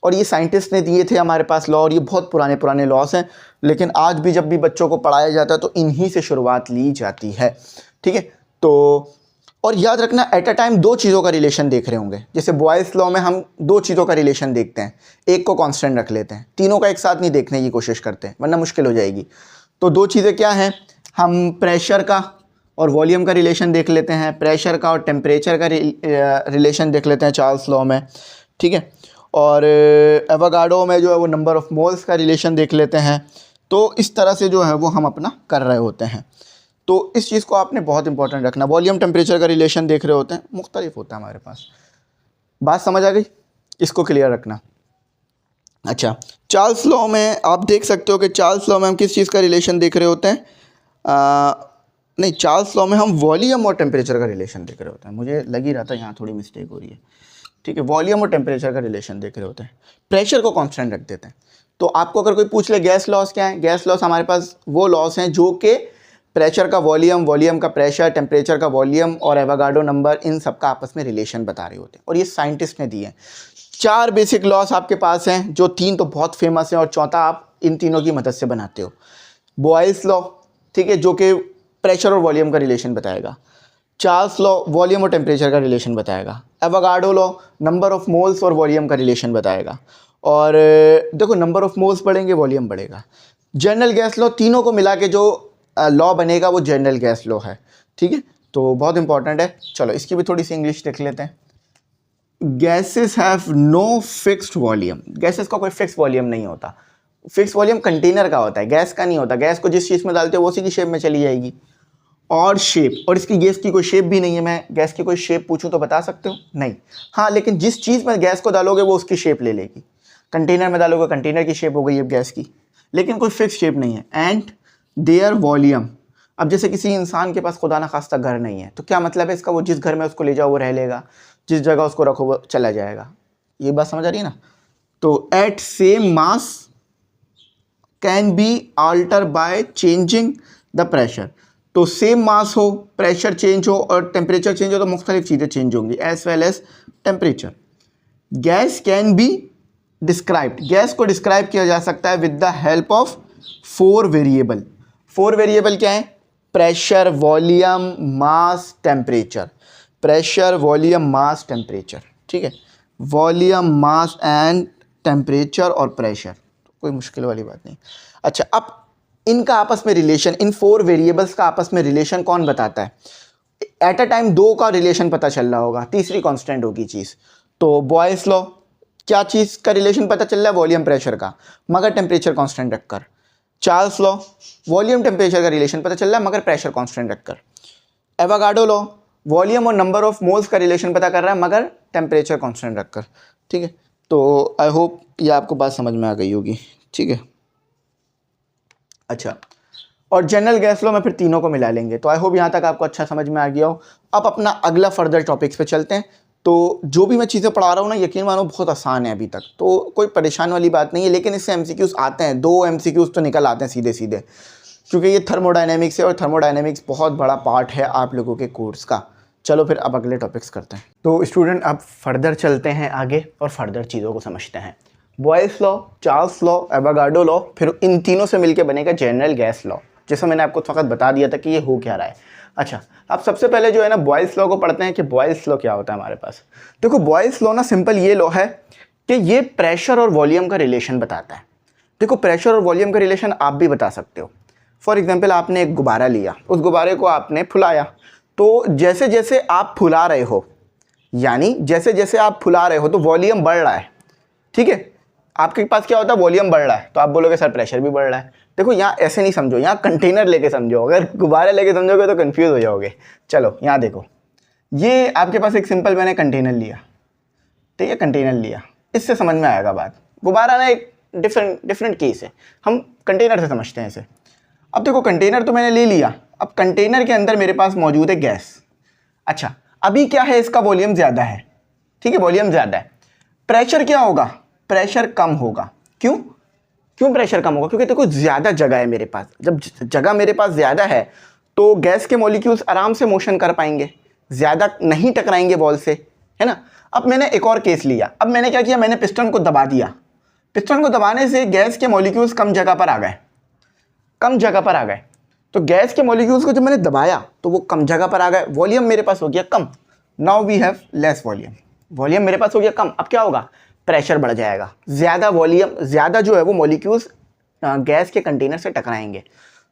और ये साइंटिस्ट ने दिए थे हमारे पास लॉ, और ये बहुत पुराने पुराने लॉस हैं, लेकिन आज भी जब भी बच्चों को पढ़ाया जाता है तो इन्हीं से शुरुआत ली जाती है। ठीक है, तो और याद रखना एट अ टाइम दो चीज़ों का रिलेशन देख रहे होंगे। जैसे बॉयल्स लॉ में हम दो चीज़ों का रिलेशन देखते हैं, एक को कांस्टेंट रख लेते हैं, तीनों का एक साथ नहीं देखने की कोशिश करते हैं वरना मुश्किल हो जाएगी। तो दो चीज़ें क्या हैं, हम प्रेशर का और वॉल्यूम का रिलेशन देख लेते हैं, प्रेशर का और टेम्परेचर का रिलेशन देख लेते हैं चार्ल्स लॉ में। ठीक है, और एवोगाड्रो में जो है वो नंबर ऑफ़ मोल्स का रिलेशन देख लेते हैं। तो इस तरह से जो है वो हम अपना कर रहे होते हैं। तो इस चीज़ को आपने बहुत इंपॉर्टेंट रखना। वॉल्यूम टेम्परेचर का रिलेशन देख रहे होते हैं, मुख्तलिफ होता है हमारे पास। बात समझ आ गई? इसको क्लियर रखना। अच्छा, चार्ल्स लॉ में आप देख सकते हो कि चार्ल्स लॉ में हम किस चीज़ का रिलेशन देख रहे होते हैं, नहीं, चार्ल्स लॉ में हम वॉल्यूम और टेम्परेचर का रिलेशन देख रहे होते हैं। मुझे लग ही रहा था यहाँ थोड़ी मिस्टेक हो रही है। ठीक है, वॉल्यूम और टेम्परेचर का रिलेशन देख रहे होते हैं, प्रेशर को कांस्टेंट रख देते हैं। तो आपको अगर कोई पूछ ले गैस लॉस क्या है, गैस लॉस हमारे पास वो लॉस हैं जो कि प्रेशर का वॉल्यूम, वॉल्यूम का प्रेशर, टेम्परेचर का वॉल्यूम और एवोगाड्रो नंबर, इन सब का आपस में रिलेशन बता रहे होते हैं। और ये साइंटिस्ट ने दिए हैं। चार बेसिक लॉस आपके पास हैं, जो तीन तो बहुत फेमस हैं और चौथा आप इन तीनों की मदद से बनाते हो। बॉयल्स लॉ, ठीक है, जो कि प्रेशर और वॉल्यूम का रिलेशन बताएगा। चार्ल्स लॉ वॉल्यूम और टेम्परेचर का रिलेशन बताएगा। Avogadro law number of moles और वॉल्यूम का रिलेशन बताएगा। और देखो नंबर ऑफ मोल्स बढ़ेंगे, वॉल्यूम बढ़ेगा। जनरल गैस लॉ, तीनों को मिला के जो लॉ बनेगा वो जनरल गैस लॉ है। ठीक है, तो बहुत इंपॉर्टेंट है। चलो इसकी भी थोड़ी सी इंग्लिश देख लेते हैं। Gases have no fixed volume, gases का कोई फिक्स वॉल्यूम नहीं होता। फिक्स वॉल्यूम कंटेनर का होता है, गैस का नहीं होता। गैस को जिस चीज़ में डालते हो वो उसी की शेप में चली जाएगी। और शेप, और इसकी गैस की कोई शेप भी नहीं है। मैं गैस की कोई शेप पूछूं तो बता सकते हो? नहीं। हाँ, लेकिन जिस चीज़ में गैस को डालोगे वो उसकी शेप ले लेगी। कंटेनर में डालोगे, कंटेनर की शेप हो गई अब गैस की, लेकिन कोई फिक्स शेप नहीं है। एंड देयर वॉल्यूम, अब जैसे किसी इंसान के पास खुदा ना खास्ता घर नहीं है, तो क्या मतलब है इसका? वो जिस घर में उसको ले जाओ वो रह लेगा, जिस जगह उसको रखो वो चला जाएगा। ये बात समझ आ रही है ना? तो at same mass can be alter by changing the pressure. तो सेम मास हो, प्रेशर चेंज हो और टेम्परेचर चेंज हो तो मुख्तलिफ चीज़ें चेंज होंगी, as well as temperature. Gas can be described, gas को डिस्क्राइब किया जा सकता है with the help of 4 variable. 4 variable क्या है? Pressure, volume, mass, temperature. Pressure, volume, mass, temperature. ठीक है, वॉल्यूम, मास एंड टेम्परेचर और प्रेशर, कोई मुश्किल वाली बात नहीं। अच्छा, अब इनका आपस में रिलेशन, इन 4 वेरिएबल्स का आपस में रिलेशन कौन बताता है? एट अ टाइम 2 का रिलेशन पता चल रहा होगा, तीसरी कांस्टेंट होगी चीज़। तो बॉयल्स लॉ, क्या चीज़ का रिलेशन पता चल रहा है? वॉल्यूम प्रेशर का, मगर टेम्परेचर कांस्टेंट रखकर। चार्ल्स लॉ, वॉल्यूम टेम्परेचर का रिलेशन पता चल रहा है मगर प्रेशर कांस्टेंट रखकर। एवोगाड्रो लॉ, वॉल्यूम और नंबर ऑफ मोल्स का रिलेशन पता कर रहा है मगर टेम्परेचर कांस्टेंट रखकर। ठीक है, तो आई होप ये आपको बात समझ में आ गई होगी। ठीक है, अच्छा, और जनरल गैस लॉ में फिर तीनों को मिला लेंगे। तो आई होप यहाँ तक आपको अच्छा समझ में आ गया हो। अब अपना अगला फर्दर टॉपिक्स पे चलते हैं। तो जो भी मैं चीज़ें पढ़ा रहा हूँ ना, यकीन मानो बहुत आसान है अभी तक, तो कोई परेशान वाली बात नहीं है। लेकिन इससे एमसीक्यूज़ आते हैं, 2 एमसीक्यूज़ तो निकल आते हैं सीधे सीधे, क्योंकि ये थर्मोडायनेमिक्स है और थर्मोडायनेमिक्स बहुत बड़ा पार्ट है आप लोगों के कोर्स का। चलो फिर अब अगले टॉपिक्स करते हैं। तो स्टूडेंट अब फर्दर चलते हैं आगे और फर्दर चीज़ों को समझते हैं। Boyle's law, Charles law, Avogadro law, फिर इन तीनों से मिलकर बनेगा जनरल गैस लॉ, जैसा मैंने आपको फकत बता दिया था कि ये हो क्या रहा है। अच्छा, अब सबसे पहले जो है ना बॉयल्स लॉ को पढ़ते हैं कि बॉयल्स लॉ क्या होता है हमारे पास। देखो, बॉयल्स लॉ ना सिंपल ये लॉ है कि ये प्रेशर और वॉल्यूम का रिलेशन बताता है। देखो, प्रेशर और वॉल्यूम का रिलेशन आप भी बता सकते हो। फॉर एग्जाम्पल, आपने एक गुब्बारा लिया, उस गुब्बारे को आपने फुलाया, तो जैसे जैसे आप फुला रहे हो, यानी जैसे जैसे आप फुला रहे हो तो वॉल्यूम बढ़ रहा है। ठीक है, आपके पास क्या होता है? वॉल्यूम बढ़ रहा है, तो आप बोलोगे सर प्रेशर भी बढ़ रहा है। देखो, यहाँ ऐसे नहीं समझो, यहाँ कंटेनर लेके समझो। अगर गुब्बारे लेके समझोगे तो कंफ्यूज हो जाओगे। चलो यहाँ देखो, ये आपके पास एक सिंपल मैंने कंटेनर लिया, ठीक है, कंटेनर लिया, इससे समझ में आएगा बात। गुब्बारा ना एक डिफरेंट केस है, हम कंटेनर से समझते हैं इसे। अब देखो, कंटेनर तो मैंने ले लिया, अब कंटेनर के अंदर मेरे पास मौजूद है गैस। अच्छा, अभी क्या है? इसका वॉल्यूम ज़्यादा है। ठीक है, वॉल्यूम ज़्यादा है, प्रेशर क्या होगा? प्रेशर कम होगा। क्यों प्रेशर कम होगा? क्योंकि देखो ज़्यादा जगह है मेरे पास। जब जगह मेरे पास ज़्यादा है तो गैस के मॉलिक्यूल्स आराम से मोशन कर पाएंगे, ज़्यादा नहीं टकराएंगे वॉल से, है ना। अब मैंने एक और केस लिया, अब मैंने क्या किया? मैंने पिस्टन को दबा दिया। पिस्टन को दबाने से गैस के मॉलिक्यूल्स कम जगह पर आ गए, तो गैस के मॉलिक्यूल्स को जब मैंने दबाया तो वो कम जगह पर आ गए, वॉल्यूम मेरे पास हो गया कम। Now we have less volume मेरे पास हो गया कम। अब क्या होगा? प्रेशर बढ़ जाएगा, ज़्यादा वॉल्यूम, ज़्यादा जो है वो मॉलिक्यूल्स गैस के कंटेनर से टकराएंगे।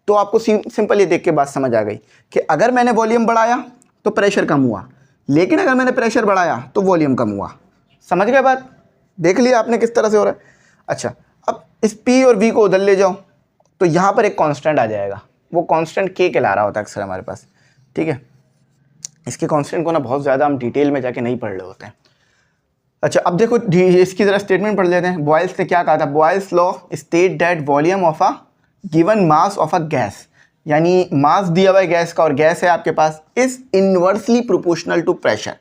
तो आपको सिंपल ये देख के बात समझ आ गई कि अगर मैंने वॉल्यूम बढ़ाया तो प्रेशर कम हुआ, लेकिन अगर मैंने प्रेशर बढ़ाया तो वॉल्यूम कम हुआ। समझ गए बात? देख लिया आपने किस तरह से हो रहा है। अच्छा, अब इस P और V को उधर ले जाओ तो यहाँ पर एक कांस्टेंट आ जाएगा, वो कांस्टेंट K कहला रहा होता है अक्सर हमारे पास। ठीक है, इसके कांस्टेंट को ना बहुत ज़्यादा हम डिटेल में जाके नहीं पढ़ रहे होते हैं। अच्छा, अब देखो इसकी ज़रा स्टेटमेंट पढ़ लेते हैं। बॉयल्स ने क्या कहा था? Boyle's law state that volume of a given mass of a gas, यानी मास दिया हुआ है गैस का और गैस है आपके पास, is inversely proportional to pressure.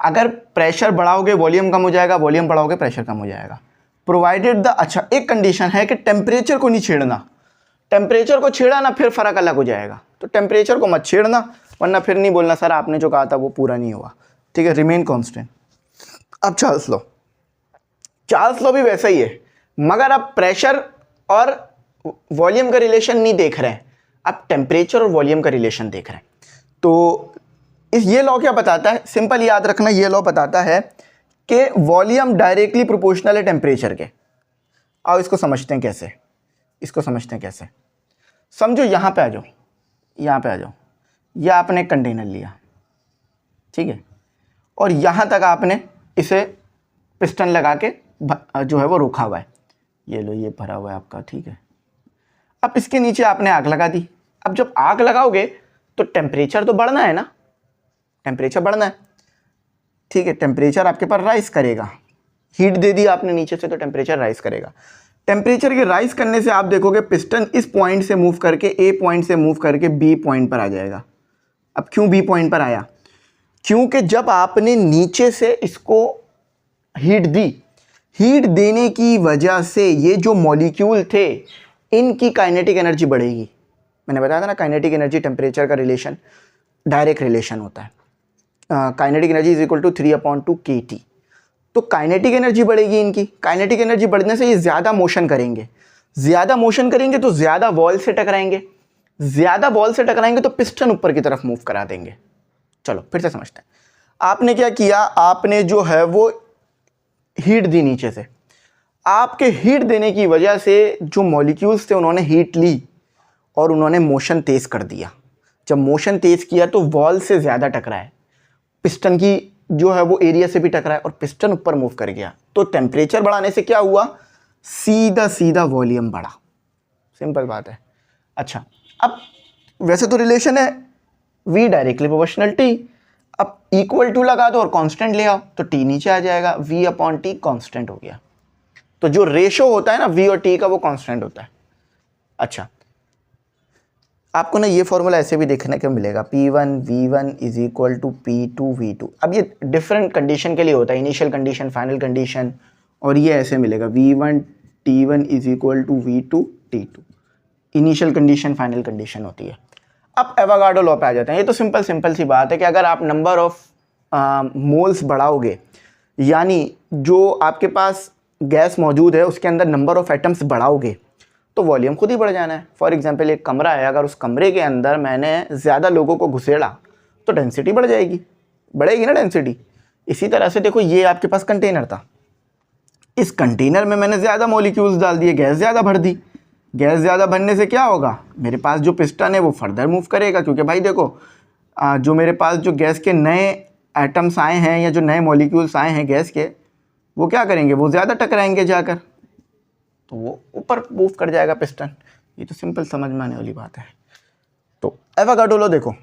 अगर प्रेशर बढ़ाओगे वॉल्यूम कम हो जाएगा, वॉल्यूम बढ़ाओगे प्रेशर कम हो जाएगा, प्रोवाइडेड द, अच्छा एक कंडीशन है कि टेम्परेचर को नहीं छेड़ना। टेम्परेचर को छेड़ा ना फिर फ़र्क अलग हो जाएगा, तो टेम्परेचर को मत छेड़ना, वरना फिर नहीं बोलना सर आपने जो कहा था वो पूरा नहीं हुआ। ठीक है, रिमेन कांस्टेंट। अब चार्ल्स लॉ भी वैसा ही है, मगर अब प्रेशर और वॉल्यूम का रिलेशन नहीं देख रहे हैं, अब टेम्परेचर और वॉल्यूम का रिलेशन देख रहे हैं। तो ये लॉ क्या बताता है? सिंपल याद रखना, ये लॉ बताता है कि वॉल्यूम डायरेक्टली प्रोपोर्शनल है टेम्परेचर के। आओ इसको समझते हैं कैसे, समझो, यहाँ पे आ जाओ, यह आपने कंटेनर लिया, ठीक है, और यहाँ तक आपने इसे पिस्टन लगा के जो है वो रोका हुआ है। ये लो, ये भरा हुआ है आपका, ठीक है। अब इसके नीचे आपने आग लगा दी। अब जब आग लगाओगे तो टेम्परेचर तो बढ़ना है ना, टेम्परेचर बढ़ना है, ठीक है। टेम्परेचर आपके पास राइज करेगा, हीट दे दी आपने नीचे से तो टेम्परेचर राइज करेगा। टेम्परेचर के राइज करने से आप देखोगे पिस्टन इस पॉइंट से मूव करके, ए पॉइंट से मूव करके बी पॉइंट पर आ जाएगा। अब क्यों बी पॉइंट पर आया? क्योंकि जब आपने नीचे से इसको हीट दी, हीट देने की वजह से ये जो मॉलिक्यूल थे इनकी काइनेटिक एनर्जी बढ़ेगी। मैंने बताया था ना, काइनेटिक एनर्जी टेम्परेचर का रिलेशन डायरेक्ट रिलेशन होता है। Kinetic energy is equal to 3/2 kT। तो काइनेटिक एनर्जी बढ़ेगी इनकी, काइनेटिक एनर्जी बढ़ने से ये ज़्यादा मोशन करेंगे, ज़्यादा मोशन करेंगे तो ज़्यादा वॉल से टकराएंगे, ज़्यादा वॉल से टकराएंगे तो पिस्टन ऊपर की तरफ मूव करा देंगे। चलो फिर से समझते हैं। आपने क्या किया, आपने जो है वो हीट दी नीचे से, आपके हीट देने की वजह से जो मॉलिक्यूल्स थे उन्होंने हीट ली और उन्होंने मोशन तेज़ कर दिया। जब मोशन तेज़ किया तो वॉल से ज़्यादा टकराए, पिस्टन की जो है वो एरिया से भी टकराए और पिस्टन ऊपर मूव कर गया। तो टेम्परेचर बढ़ाने से क्या हुआ, सीधा सीधा वॉल्यूम बढ़ा, सिंपल बात है। अच्छा, अब वैसे तो रिलेशन है V डायरेक्टली प्रोपोर्शनल T, अब इक्वल टू लगा दो और कांस्टेंट ले आओ तो T नीचे आ जाएगा, V/T कांस्टेंट हो गया। तो जो रेशो होता है ना V और T का वो कांस्टेंट होता है। अच्छा, आपको ना ये फॉर्मूला ऐसे भी देखने को मिलेगा, P1 V1 is equal to P2 V2। अब ये डिफरेंट कंडीशन के लिए होता है, इनिशियल कंडीशन, फाइनल कंडीशन, और ये ऐसे मिलेगा V1 T1 is equal to V2 T2। Initial condition, final condition होती है। अब एवोगाड्रो लॉ पे आ जाते हैं। ये तो सिंपल सी बात है कि अगर आप नंबर ऑफ मोल्स बढ़ाओगे, यानी जो आपके पास गैस मौजूद है उसके अंदर नंबर ऑफ एटम्स बढ़ाओगे तो वॉल्यूम खुद ही बढ़ जाना है। फॉर एग्जांपल एक कमरा है, अगर उस कमरे के अंदर मैंने ज़्यादा लोगों को घुसेड़ा तो डेंसिटी बढ़ जाएगी, बढ़ेगी ना डेंसिटी। इसी तरह से देखो, ये आपके पास कंटेनर था, इस कंटेनर में मैंने ज़्यादा मॉलिक्यूल्स डाल दिए, गैस ज़्यादा भर दी। गैस ज़्यादा भरने से क्या होगा, मेरे पास जो पिस्टन है वो फर्दर मूव करेगा, क्योंकि भाई देखो जो मेरे पास जो गैस के नए एटम्स आए हैं या जो नए मॉलिक्यूल्स आए हैं गैस के, वो क्या करेंगे, वो ज़्यादा टकराएंगे जाकर, तो वो ऊपर मूव कर जाएगा पिस्टन। ये तो सिंपल समझ में आने वाली बात है। तो एवोगाड्रो लॉ देखो,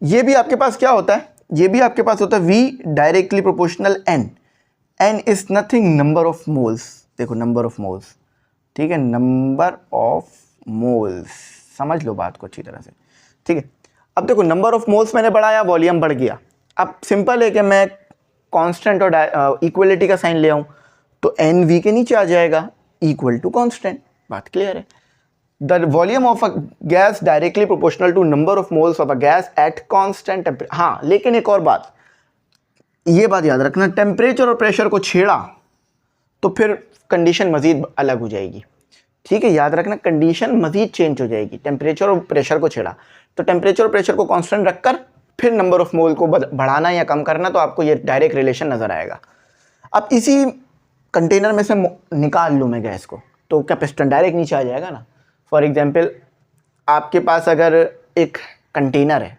ये भी आपके पास क्या होता है, ये भी आपके पास होता है V directly proportional N। N is nothing number of moles. देखो नंबर ऑफ मोल्स, ठीक है, नंबर ऑफ मोल्स, समझ लो बात को अच्छी तरह से, ठीक है। अब देखो नंबर ऑफ मोल्स मैंने बढ़ाया, वॉल्यूम बढ़ गया। अब सिंपल है कि मैं कांस्टेंट और इक्वलिटी का साइन ले आऊँ तो एन वी के नीचे आ जाएगा, इक्वल टू कांस्टेंट। बात क्लियर है। The volume of a gas directly proportional to number of moles of a gas at constant temperature. हाँ, लेकिन एक और बात, ये बात याद रखना, टेम्परेचर और प्रेशर को छेड़ा तो फिर कंडीशन मज़ीद अलग हो जाएगी, ठीक है। याद रखना, कंडीशन मज़ीद चेंज हो जाएगी। टेम्परेचर और प्रेशर को छेड़ा तो टेम्परेचर और प्रेशर को कांस्टेंट रखकर फिर नंबर ऑफ मोल को बढ़ाना या कम करना, तो आपको ये डायरेक्ट रिलेशन नज़र आएगा। अब इसी कंटेनर में से निकाल लूँ मैं गैस को, तो क्या पिस्टन डायरेक्ट नीचे आ जाएगा ना। फॉर एग्जांपल आपके पास अगर एक कंटेनर है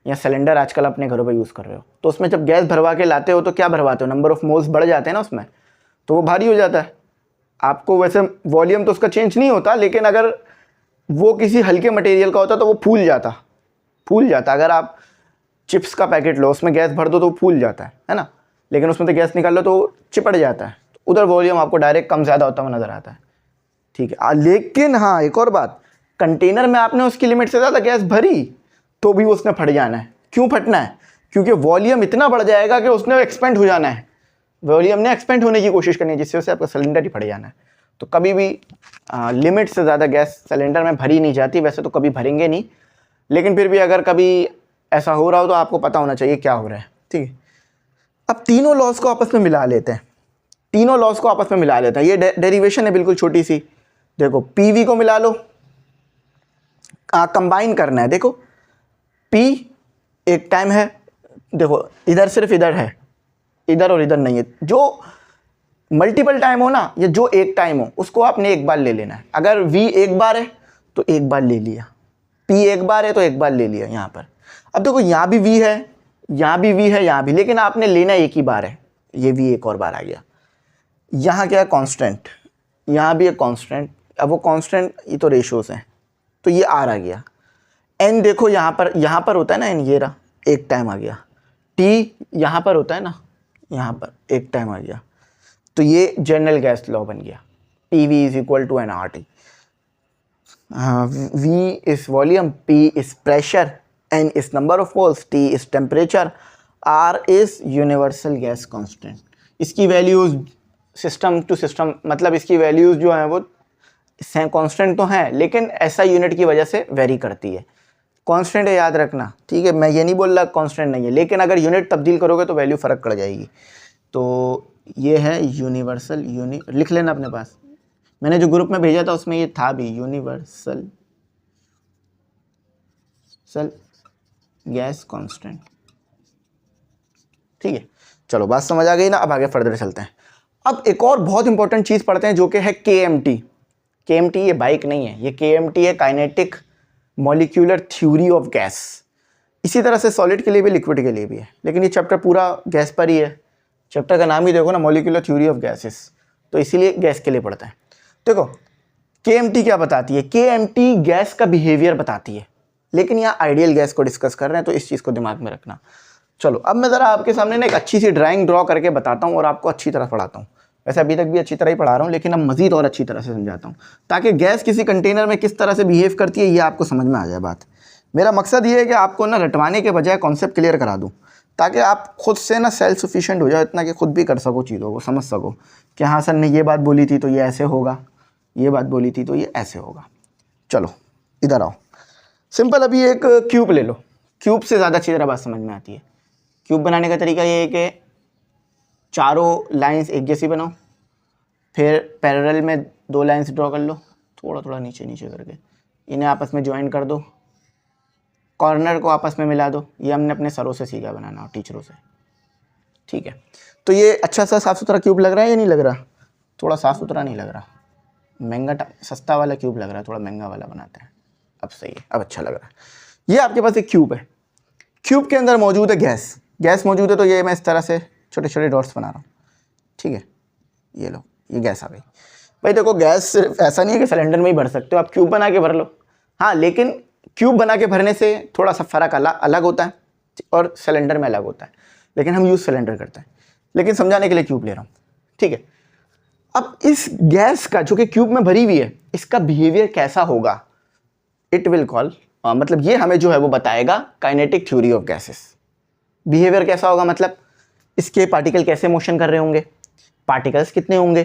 या सिलेंडर आजकल अपने घरों पर यूज़ कर रहे हो, तो उसमें जब गैस भरवा के लाते हो तो क्या भरवाते हो, नंबर ऑफ मोल्स बढ़ जाते हैं ना उसमें, तो वो भारी हो जाता है। आपको वैसे वॉल्यूम तो उसका चेंज नहीं होता, लेकिन अगर वो किसी हल्के मटेरियल का होता तो वो फूल जाता। अगर आप चिप्स का पैकेट लो, उसमें गैस भर दो तो वो फूल जाता है ना, लेकिन उसमें तो गैस निकाल लो तो चिपट जाता है। तो उधर वॉल्यूम आपको डायरेक्ट कम ज़्यादा होता हुआ नज़र आता है, ठीक है। लेकिन हाँ, एक और बात, कंटेनर में आपने उसकी लिमिट से ज़्यादा गैस भरी तो भी उसने फट जाना है। क्यों फटना है, क्योंकि वॉल्यूम इतना बढ़ जाएगा कि उसने एक्सपेंड हो जाना है, वॉल्यूम ने एक्सपेंड होने की कोशिश करनी है, जिससे उससे आपका सिलेंडर ही फट जाना है। तो कभी भी लिमिट से ज़्यादा गैस सिलेंडर में भरी नहीं जाती, वैसे तो कभी भरेंगे नहीं, लेकिन फिर भी अगर कभी ऐसा हो रहा हो तो आपको पता होना चाहिए क्या हो रहा है, ठीक है। अब तीनों लॉस को आपस में मिला लेते हैं, ये डेरिवेशन है बिल्कुल छोटी सी। देखो पीवी को मिला लो, कंबाइन करना है। देखो पी एक टाइम है, देखो इधर सिर्फ इधर है, इधर और इधर नहीं है। जो मल्टीपल टाइम हो ना, या जो एक टाइम हो, उसको आपने एक बार ले लेना है। अगर V एक बार है तो एक बार ले लिया, P एक बार है तो एक बार ले लिया यहाँ पर। अब देखो यहाँ भी V है, यहाँ भी V है, यहाँ भी, लेकिन आपने लेना एक ही बार है, ये V एक और बार आ गया। यहाँ क्या है, कांस्टेंट, यहाँ भी एक कांस्टेंट। अब वो कांस्टेंट, ये तो रेशोस हैं, तो ये R आ गया। एन देखो यहाँ पर होता है ना एन, ये रहा, एक टाइम आ गया। टी यहाँ पर होता है ना, यहाँ पर एक टाइम आ गया। तो ये जनरल गैस लॉ बन गया, P V is equal to N R T. V is volume, P is pressure, N is number of moles, T is temperature, R is universal gas constant। इसकी values system to system, मतलब इसकी values जो हैं वो constant तो हैं, लेकिन ऐसा यूनिट की वजह से वेरी करती है। कांस्टेंट है, याद रखना, ठीक है। मैं ये नहीं बोल रहा कांस्टेंट नहीं है, लेकिन अगर यूनिट तब्दील करोगे तो वैल्यू फ़र्क पड़ जाएगी। तो ये है यूनिवर्सल लिख लेना अपने पास, मैंने जो ग्रुप में भेजा था उसमें ये था भी, यूनिवर्सल गैस कांस्टेंट, ठीक है। चलो बात समझ आ गई ना, अब आगे फर्दर चलते हैं। अब एक और बहुत इंपॉर्टेंट चीज़ पढ़ते हैं जो कि है KMT। KMT ये बाइक नहीं है, ये KMT है kinetic molecular theory of gas. इसी तरह से सॉलिड के लिए भी लिक्विड के लिए भी है, लेकिन ये चैप्टर पूरा गैस पर ही है। चैप्टर का नाम ही देखो ना, मॉलिक्यूलर थ्योरी ऑफ गैसेस, तो इसीलिए गैस के लिए पढ़ता है। देखो KMT क्या बताती है, KMT गैस का बिहेवियर बताती है, लेकिन यहाँ आइडियल गैस को डिस्कस कर रहे हैं, तो इस चीज़ को दिमाग में रखना। चलो अब मैं ज़रा आपके सामने ना एक अच्छी सी ड्राइंग ड्रॉ करके बताता हूँ और आपको अच्छी तरह पढ़ाता हूँ। वैसे अभी तक भी अच्छी तरह ही पढ़ा रहा हूँ, लेकिन अब मज़ीद और अच्छी तरह से समझाता हूँ, ताकि गैस किसी कंटेनर में किस तरह से बिहेव करती है ये आपको समझ में आ जाए बात। मेरा मकसद ये है कि आपको ना रटवाने के बजाय कॉन्सेप्ट क्लियर करा दूँ, ताकि आप खुद से ना सेल्फ सफिशिएंट हो जाओ, इतना कि खुद भी कर सको चीज़ों को, समझ सको कि हाँ सर ने ये बात बोली थी तो ये ऐसे होगा, ये बात बोली थी तो ये ऐसे होगा। चलो इधर आओ, सिंपल अभी एक क्यूब ले लो, क्यूब से ज़्यादा अच्छी तरह बात समझ में आती है। क्यूब बनाने का तरीका ये है कि चारों लाइंस एक जैसी बनाओ, फिर पैरेलल में 2 लाइंस ड्रॉ कर लो, थोड़ा थोड़ा नीचे नीचे करके, इन्हें आपस में ज्वाइन कर दो, कॉर्नर को आपस में मिला दो। ये हमने अपने सरों से सीखा बनाना और टीचरों से, ठीक है। तो ये अच्छा सा साफ़ सुथरा क्यूब लग रहा है या नहीं लग रहा? थोड़ा साफ़ सुथरा नहीं लग रहा, महंगा सस्ता वाला क्यूब लग रहा है, थोड़ा महंगा वाला बनाते हैं। अब सही है, अब अच्छा लग रहा है। ये आपके पास एक क्यूब है, क्यूब के अंदर मौजूद है गैस, गैस मौजूद है, तो ये मैं इस तरह से छोटे छोटे डॉट्स बना रहा हूँ, ठीक है। ये लो, ये गैस आ गई। भाई देखो गैस सिर्फ ऐसा नहीं है कि सिलेंडर में ही भर सकते हो, आप क्यूब बना के भर लो। हाँ, लेकिन क्यूब बना के भरने से थोड़ा सा फ़र्क अलग होता है और सिलेंडर में अलग होता है, लेकिन हम यूज़ सिलेंडर करते हैं, लेकिन समझाने के लिए क्यूब ले रहा हूँ, ठीक है। अब इस गैस का जो कि क्यूब में भरी हुई है, इसका बिहेवियर कैसा होगा, इट विल कॉल, मतलब ये हमें जो है वो बताएगा kinetic theory of gases. Behaviour कैसा होगा मतलब इसके पार्टिकल कैसे मोशन कर रहे होंगे, पार्टिकल्स कितने होंगे,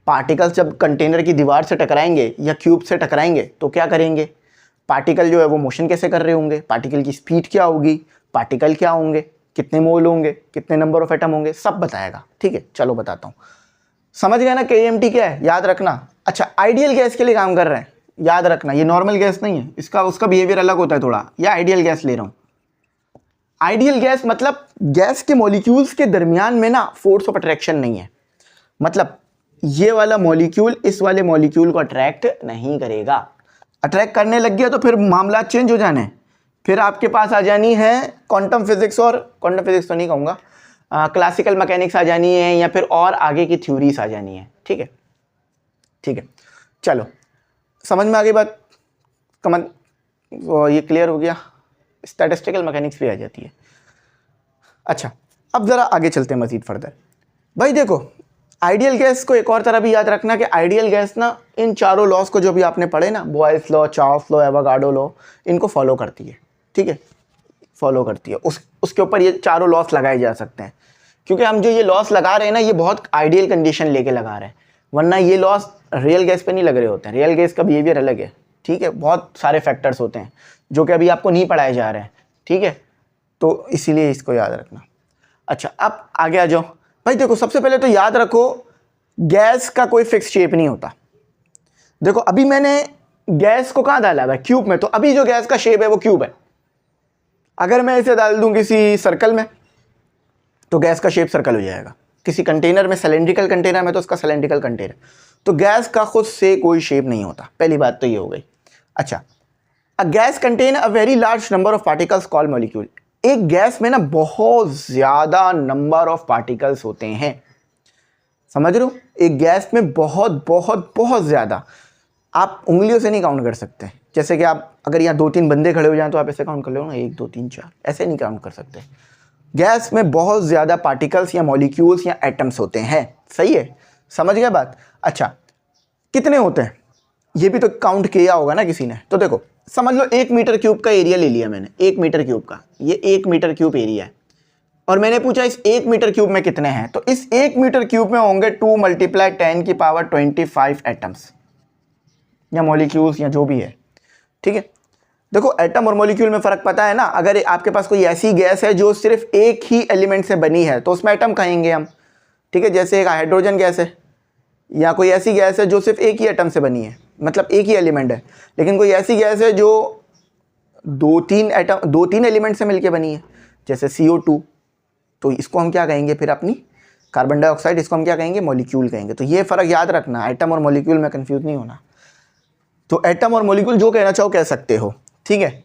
पार्टिकल्स जब कंटेनर की दीवार से टकराएंगे या क्यूब से टकराएंगे तो क्या करेंगे, पार्टिकल जो है वो मोशन कैसे कर रहे होंगे, पार्टिकल की स्पीड क्या होगी, पार्टिकल क्या होंगे, कितने मोल होंगे, कितने नंबर ऑफ एटम होंगे, सब बताएगा, ठीक है। चलो बताता हूँ, समझ गए ना KMT क्या है, याद रखना। अच्छा, आइडियल गैस के लिए काम कर रहे हैं, याद रखना ये नॉर्मल गैस नहीं है, इसका उसका बिहेवियर अलग होता है थोड़ा, या आइडियल गैस ले रहा हूँ। आइडियल गैस मतलब गैस के मॉलिक्यूल्स के दरमियान में ना फोर्स ऑफ अट्रैक्शन नहीं है, मतलब ये वाला मॉलिक्यूल इस वाले मॉलिक्यूल को अट्रैक्ट नहीं करेगा। अट्रैक्ट करने लग गया तो फिर मामला चेंज हो जाने, फिर आपके पास आ जानी है क्वांटम फिजिक्स, और क्वांटम फिजिक्स तो नहीं कहूँगा, क्लासिकल मैकेनिक्स आ जानी है, या फिर और आगे की थ्योरीज आ जानी है, ठीक है, ठीक है। चलो समझ में आ गई बात, कमन ये क्लियर हो गया। स्टैटिस्टिकल मैकेनिक्स भी आ जाती है। अच्छा, अब ज़रा आगे चलते हैं मज़ीद फर्दर। भाई देखो आइडियल गैस को एक और तरह भी याद रखना कि आइडियल गैस ना इन चारों लॉज को जो भी आपने पढ़े ना, Boyle's law, Charles law, Avogadro law, इनको फॉलो करती है, ठीक है, फॉलो करती है। उसके ऊपर ये चारों लॉस लगाए जा सकते हैं, क्योंकि हम जो ये लॉस लगा रहे हैं ना, ये बहुत आइडियल कंडीशन लेके लगा रहे हैं, वरना ये लॉस रियल गैस पे नहीं लग रहे होते हैं। रियल गैस का बिहेवियर अलग है, ठीक है, बहुत सारे फैक्टर्स होते हैं जो कि अभी आपको नहीं पढ़ाए जा रहे हैं, ठीक है, तो इसीलिए इसको याद रखना। अच्छा, अब आगे आ जाओ। भाई देखो सबसे पहले तो याद रखो गैस का कोई फिक्स शेप नहीं होता। देखो अभी मैंने गैस को कहाँ डाला है, क्यूब में, तो अभी जो गैस का शेप है वो क्यूब है। अगर मैं इसे डाल दूं किसी सर्कल में तो गैस का शेप सर्कल हो जाएगा, किसी कंटेनर में, सिलेंड्रिकल कंटेनर में तो उसका सिलेंड्रिकल कंटेनर। तो गैस का खुद से कोई शेप नहीं होता, पहली बात तो ये हो गई। अच्छा, a gas contain a very large number of particles called molecule. एक गैस में ना बहुत ज़्यादा नंबर ऑफ पार्टिकल्स होते हैं, समझ रहे हो, एक गैस में बहुत बहुत बहुत ज़्यादा, आप उंगलियों से नहीं काउंट कर सकते, जैसे कि आप अगर यहाँ 2-3 बंदे खड़े हो जाएं तो आप ऐसे काउंट कर लो ना, 1 2 3 4, ऐसे नहीं काउंट कर सकते। गैस में बहुत ज़्यादा पार्टिकल्स या मॉलिक्यूल्स या एटम्स होते हैं, सही है, समझ गए बात। अच्छा, कितने होते हैं ये भी तो काउंट किया होगा ना किसी ने। तो देखो समझ लो 1 मीटर क्यूब का एरिया ले लिया मैंने, 1 मीटर क्यूब का, ये 1 मीटर क्यूब एरिया है, और मैंने पूछा इस 1 मीटर क्यूब में कितने हैं, तो इस 1 मीटर क्यूब में होंगे 2 × 10⁻25 एटम्स या मॉलिक्यूल्स या जो भी है, ठीक है। देखो एटम और मॉलिक्यूल में फ़र्क पता है ना, अगर आपके पास कोई ऐसी गैस है जो सिर्फ एक ही एलिमेंट से बनी है तो उसमें एटम कहेंगे हम, ठीक है। जैसे एक हाइड्रोजन गैस है, या कोई ऐसी गैस है जो सिर्फ एक ही एटम से बनी है, मतलब एक ही एलिमेंट है, लेकिन कोई ऐसी गैस है जो 2-3 एलिमेंट से मिलकर बनी है, जैसे CO2, तो इसको हम क्या कहेंगे फिर अपनी कार्बन डाइऑक्साइड, इसको हम क्या कहेंगे, मॉलिक्यूल कहेंगे। तो ये फ़र्क याद रखना, एटम और मॉलिक्यूल में कंफ्यूज नहीं होना। तो एटम और मॉलिक्यूल जो कहना चाहो कह सकते हो, ठीक है।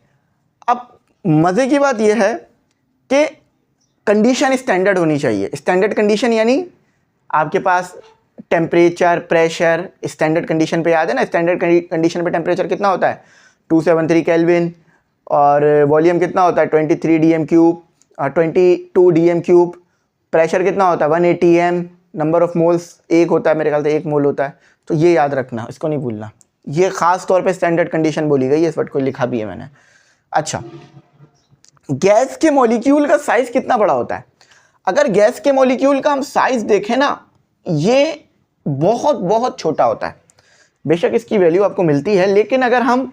अब मज़े की बात यह है कि कंडीशन स्टैंडर्ड होनी चाहिए। स्टैंडर्ड कंडीशन यानी आपके पास टेम्परेचर, प्रेशर, स्टैंडर्ड कंडीशन पे याद है ना, स्टैंडर्ड कंडीशन पे टेम्परेचर कितना होता है 273 केल्विन, और वॉल्यूम कितना होता है 23 dm³, 22 dm³, प्रेशर कितना होता है 180 m, नंबर ऑफ मोल्स 1 होता है, मेरे ख्याल से 1 मोल होता है। तो ये याद रखना, इसको नहीं भूलना, ये खास तौर पे स्टैंडर्ड कंडीशन बोली गई है, इस वर्ड को लिखा भी है मैंने। अच्छा, गैस के मॉलिक्यूल का साइज कितना बड़ा होता है? अगर गैस के मॉलिक्यूल का हम साइज देखें ना, ये बहुत बहुत छोटा होता है। बेशक इसकी वैल्यू आपको मिलती है, लेकिन अगर हम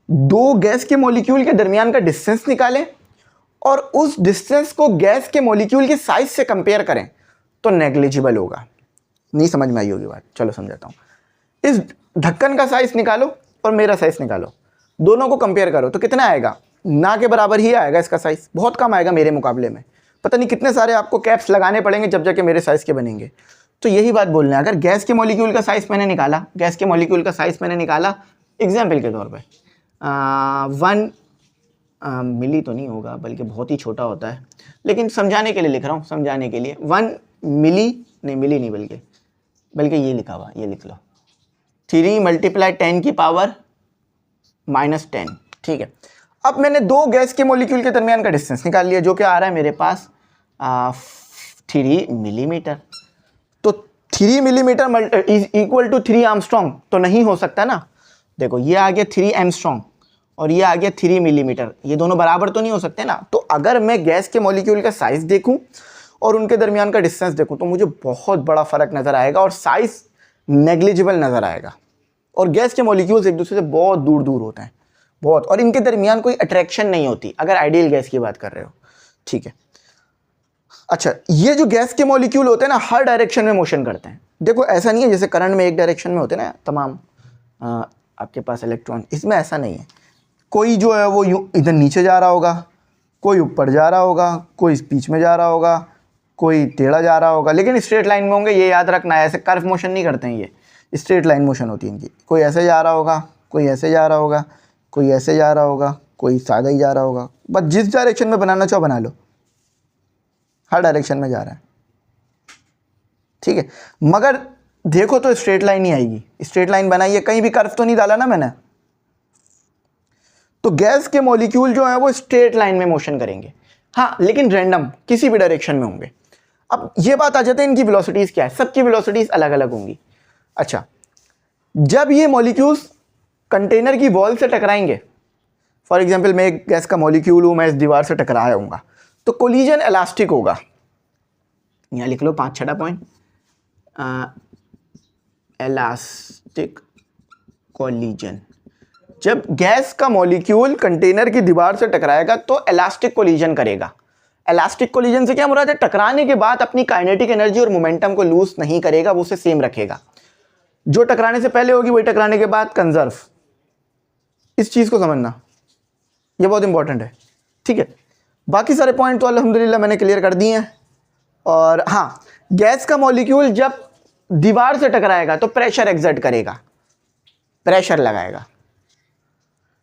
2 गैस के मॉलिक्यूल के दरमियान का डिस्टेंस निकालें और उस डिस्टेंस को गैस के मॉलिक्यूल के साइज से कंपेयर करें तो नेग्लिजिबल होगा। नहीं समझ में आई होगी बात, चलो समझाता हूं। इस ढक्कन का साइज निकालो और मेरा साइज निकालो, दोनों को कंपेयर करो तो कितना आएगा, ना के बराबर ही आएगा। इसका साइज बहुत कम आएगा मेरे मुकाबले में, पता नहीं कितने सारे आपको कैप्स लगाने पड़ेंगे जब जाके मेरे साइज के बनेंगे। तो यही बात बोलना है, अगर गैस के मॉलिक्यूल का साइज मैंने निकाला, गैस के मॉलिक्यूल का साइज मैंने निकाला एग्जाम्पल के तौर पे 1 मिली तो नहीं होगा, बल्कि बहुत ही छोटा होता है, लेकिन समझाने के लिए लिख रहा हूँ, समझाने के लिए 1 मिली नहीं, बल्कि ये लिखा हुआ, ये लिख लो 3 × 10⁻⁻10, ठीक है। अब मैंने 2 गैस के मॉलिक्यूल के दरमियान का डिस्टेंस निकाल लिया, जो कि आ रहा है मेरे पास 3 मिलीमीटर। तो 3 मिलीमीटर इक्वल टू 3 आर्मस्ट्रॉन्ग तो नहीं हो सकता ना। देखो ये आ गया 3 एमस्ट्रॉन्ग और ये आ गया 3 मिलीमीटर, ये दोनों बराबर तो नहीं हो सकते ना। तो अगर मैं गैस के मॉलिक्यूल का साइज देखूं और उनके दरमियान का डिस्टेंस देखूं तो मुझे बहुत बड़ा फर्क नजर आएगा और साइज नेग्लिजिबल नजर आएगा। और गैस के मॉलिक्यूल्स एक दूसरे से बहुत दूर दूर होते हैं, बहुत, और इनके दरमियान कोई अट्रैक्शन नहीं होती अगर आइडियल गैस की बात कर रहे हो, ठीक है। अच्छा, ये जो गैस के मॉलिक्यूल होते हैं ना, हर डायरेक्शन में मोशन करते हैं। देखो ऐसा नहीं है जैसे करंट में एक डायरेक्शन में होते हैं ना तमाम आपके पास इलेक्ट्रॉन, इसमें ऐसा नहीं है। कोई जो है वो यूँ इधर नीचे जा रहा होगा, कोई ऊपर जा रहा होगा, कोई बीच में जा रहा होगा, कोई टेढ़ा जा रहा होगा, लेकिन स्ट्रेट लाइन में होंगे, ये याद रखना है। ऐसे कर्व मोशन नहीं करते हैं, ये स्ट्रेट लाइन मोशन होती है इनकी। कोई ऐसे जा रहा होगा, कोई ऐसे जा रहा होगा, कोई ऐसे जा रहा होगा, कोई सादा ही जा रहा होगा। बस जिस डायरेक्शन में बनाना चाहो बना लो, हर डायरेक्शन में जा रहा है, ठीक है। मगर देखो तो स्ट्रेट लाइन ही आएगी, स्ट्रेट लाइन बनाई है, कहीं भी कर्व तो नहीं डाला ना मैंने। तो गैस के मॉलिक्यूल जो है वो स्ट्रेट लाइन में मोशन करेंगे, हाँ, लेकिन रैंडम किसी भी डायरेक्शन में होंगे। अब ये बात आ जाती है इनकी वेलोसिटीज क्या है, सबकी वेलोसिटीज अलग अलग होंगी। अच्छा, जब ये मॉलिक्यूल्स कंटेनर की वॉल से टकराएंगे, फॉर एग्जांपल मैं एक गैस का मॉलिक्यूल हूँ, मैं इस दीवार से टकराया हूँगा, तो कोलिजन इलास्टिक होगा। यहाँ लिख लो 5-6 पॉइंट, इलास्टिक कोलिजन। जब गैस का मॉलिक्यूल कंटेनर की दीवार से टकराएगा तो इलास्टिक कोलिजन करेगा। इलास्टिक कोलिजन से क्या मुराद है, टकराने के बाद अपनी काइनेटिक एनर्जी और मोमेंटम को लूज नहीं करेगा, वो उसे सेम रखेगा। जो टकराने से पहले होगी वही टकराने के बाद कंजर्व। इस चीज को समझना, ये बहुत इंपॉर्टेंट है, ठीक है। बाकी सारे पॉइंट तो अल्हम्दुलिल्लाह मैंने क्लियर कर दिए हैं। और हाँ, गैस का मॉलिक्यूल जब दीवार से टकराएगा तो प्रेशर एक्सर्ट करेगा, प्रेशर लगाएगा।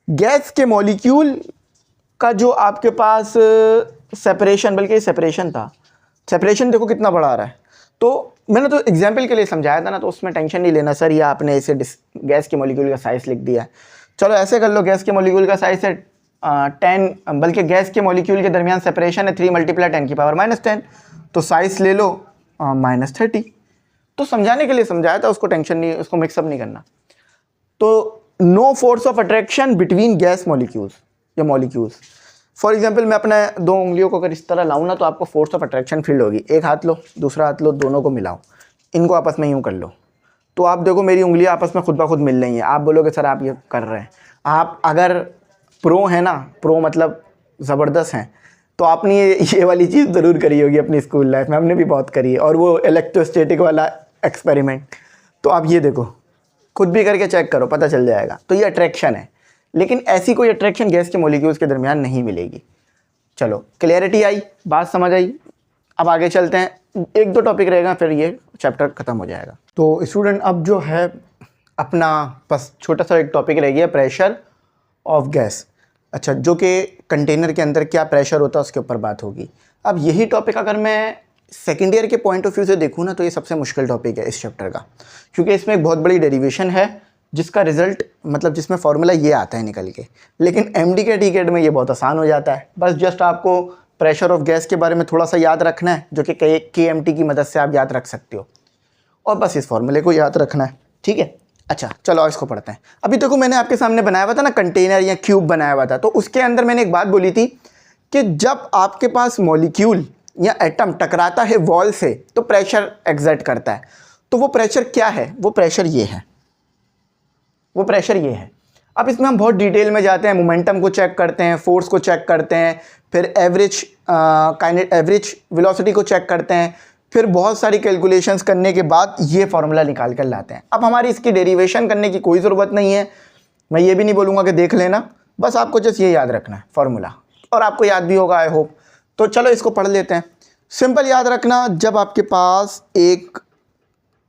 गैस के मॉलिक्यूल का जो आपके पास सेपरेशन, बल्कि सेपरेशन था, सेपरेशन देखो कितना बड़ा आ रहा है। तो मैंने तो एग्जाम्पल के लिए समझाया था ना, तो उसमें टेंशन नहीं लेना सर, ये आपने इसे गैस के मॉलिक्यूल का साइज लिख दिया है। चलो ऐसे कर लो, गैस के मॉलिक्यूल का साइज है 10, बल्कि गैस के मॉलिक्यूल के दरमियान सेपरेशन है 3 × 10⁻⁻10, तो साइज ले लो -30। तो समझाने के लिए समझाया था, उसको टेंशन नहीं, उसको मिक्सअप नहीं करना। तो no force of attraction between gas molecules या मॉलिक्यूल्स। फॉर एग्जाम्पल मैं अपने 2 उंगलियों को अगर इस तरह लाऊं ना, तो आपको फोर्स ऑफ अट्रैक्शन फील होगी। एक हाथ लो, दूसरा हाथ लो, दोनों को मिलाओ, इनको आपस में यूँ कर लो, तो आप देखो मेरी उंगलियां आपस में खुद ब खुद मिल रही हैं। आप बोलोगे सर आप ये कर रहे हैं। आप अगर प्रो है ना, प्रो मतलब ज़बरदस्त हैं, तो आपने ये वाली चीज़ ज़रूर करी होगी अपनी स्कूल लाइफ में, हमने भी बहुत करी है। और वो इलेक्ट्रोस्टैटिक वाला एक्सपेरिमेंट, तो आप ये देखो, खुद भी करके चेक करो, पता चल जाएगा। तो ये अट्रैक्शन है, लेकिन ऐसी कोई अट्रैक्शन गैस के मॉलिक्यूल्स के दरमियान नहीं मिलेगी। चलो क्लियरिटी आई, बात समझ आई। अब आगे चलते हैं, 1-2 टॉपिक रहेगा, फिर ये चैप्टर ख़त्म हो जाएगा। तो स्टूडेंट अब जो है अपना बस छोटा सा एक टॉपिक रह गया, प्रेशर ऑफ गैस। अच्छा, जो कि कंटेनर के अंदर क्या प्रेशर होता है उसके ऊपर बात होगी। अब यही टॉपिक अगर मैं सेकेंड ईयर के पॉइंट ऑफ व्यू से देखूँ ना, तो ये सबसे मुश्किल टॉपिक है इस चैप्टर का, क्योंकि इसमें एक बहुत बड़ी डेरिवेशन है जिसका रिजल्ट मतलब जिसमें फॉर्मूला ये आता है निकल के। लेकिन एमडी के टीकेट में ये बहुत आसान हो जाता है। बस जस्ट आपको प्रेशर ऑफ गैस के बारे में थोड़ा सा याद रखना है, जो कि KMT की मदद से आप याद रख सकते हो, और बस इस फॉर्मूले को याद रखना है, ठीक है। अच्छा चलो इसको पढ़ते हैं। अभी देखो मैंने आपके सामने बनाया हुआ था ना कंटेनर या क्यूब बनाया हुआ था, तो उसके अंदर मैंने एक बात बोली थी कि जब आपके पास मॉलिक्यूल या एटम टकराता है वॉल से तो प्रेशर एक्सर्ट करता है। तो वो प्रेशर क्या है? वो प्रेशर ये है, वो प्रेशर ये है। अब इसमें हम बहुत डिटेल में जाते हैं, मोमेंटम को चेक करते हैं, फोर्स को चेक करते हैं, फिर एवरेज वेलोसिटी को चेक करते हैं, फिर बहुत सारी कैलकुलेशंस करने के बाद ये फार्मूला निकाल कर लाते हैं। अब हमारी इसकी डेरिवेशन करने की कोई ज़रूरत नहीं है, मैं ये भी नहीं बोलूँगा कि देख लेना, बस आपको जस्ट ये याद रखना है फार्मूला, और आपको याद भी होगा आई होप। तो चलो इसको पढ़ लेते हैं। सिंपल याद रखना, जब आपके पास एक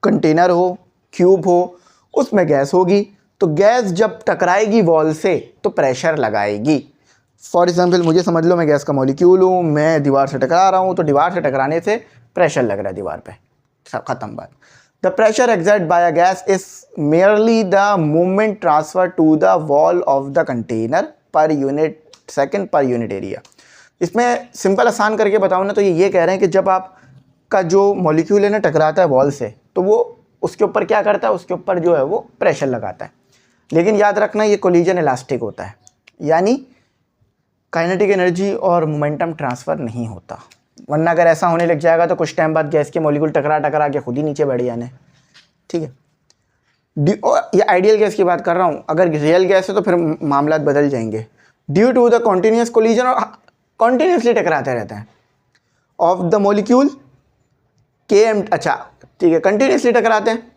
कंटेनर हो, क्यूब हो, उसमें गैस होगी, तो गैस जब टकराएगी वॉल से तो प्रेशर लगाएगी। फॉर एग्जाम्पल मुझे समझ लो मैं गैस का मॉलिक्यूल हूँ, मैं दीवार से टकरा रहा हूँ, तो दीवार से टकराने से प्रेशर लग रहा है दीवार पे, ख़त्म बात। The pressure exert by a gas is merely the movement transfer to the wall of the container per unit second per unit area. इसमें सिंपल आसान करके बताऊँ ना, तो ये कह रहे हैं कि जब आपका जो मॉलिक्यूल है ना टकराता है वॉल से, तो वो उसके ऊपर क्या करता है, उसके ऊपर जो है वो प्रेशर लगाता है। लेकिन याद रखना ये कोलिजन इलास्टिक होता है, यानी काइनेटिक एनर्जी और मोमेंटम ट्रांसफ़र नहीं होता। वरना अगर ऐसा होने लग जाएगा तो कुछ टाइम बाद गैस के मॉलिक्यूल टकरा के खुद ही नीचे बैठ जाने, ठीक है। ये आइडियल गैस की बात कर रहा हूँ, अगर रियल गैस है तो फिर मामला बदल जाएंगे। Due to the continuous collision, और कॉन्टीन्यूसली टकराते रहते हैं ऑफ द मॉलिक्यूल अच्छा ठीक है, कंटिन्यूसली टकराते हैं।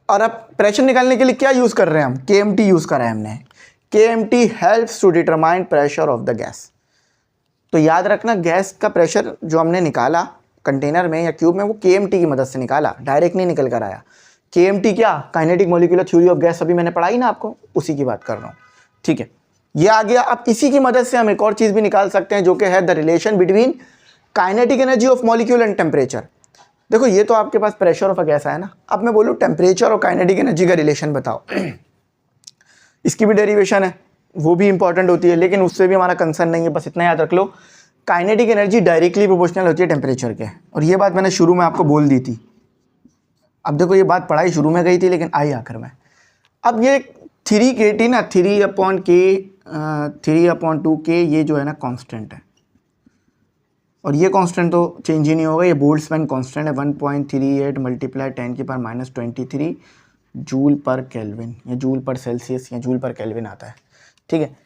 और अब प्रेशर निकालने के लिए क्या यूज़ कर रहे हैं हम? KMT यूज़ कर रहे हैं हमने। KMT helps to determine pressure of the gas. तो याद रखना गैस का प्रेशर जो हमने निकाला कंटेनर में या क्यूब में, वो KMT की मदद से निकाला, डायरेक्ट नहीं निकल कर आया। KMT क्या? Kinetic molecular theory of gas, अभी मैंने पढ़ाई ना आपको, उसी की बात कर रहा हूँ, ठीक है। ये आ गया। अब इसी की मदद से हम एक और चीज़ भी निकाल सकते हैं, जो कि है the relation between kinetic energy of molecule and temperature. देखो ये तो आपके पास प्रेशर ऑफ अ गैस है ना, अब मैं बोलूँ टेम्परेचर और काइनेटिक एनर्जी का रिलेशन बताओ। इसकी भी डेरिवेशन है, वो भी इंपॉर्टेंट होती है, लेकिन उससे भी हमारा कंसर्न नहीं है। बस इतना याद रख लो, काइनेटिक एनर्जी डायरेक्टली प्रोपोर्शनल होती है टेम्परेचर के, और ये बात मैंने शुरू में आपको बोल दी थी। अब देखो ये बात पढ़ाई शुरू में गई थी लेकिन आई आखिर में। अब ये 3kT ना, 3/2K ये जो है ना कांस्टेंट है, और ये कांस्टेंट तो चेंज ही नहीं होगा। ये बोल्ट्जमैन कांस्टेंट है 1.38 × 10⁻23 जूल पर केल्विन, या जूल पर सेल्सियस या जूल पर केल्विन आता है, ठीक है।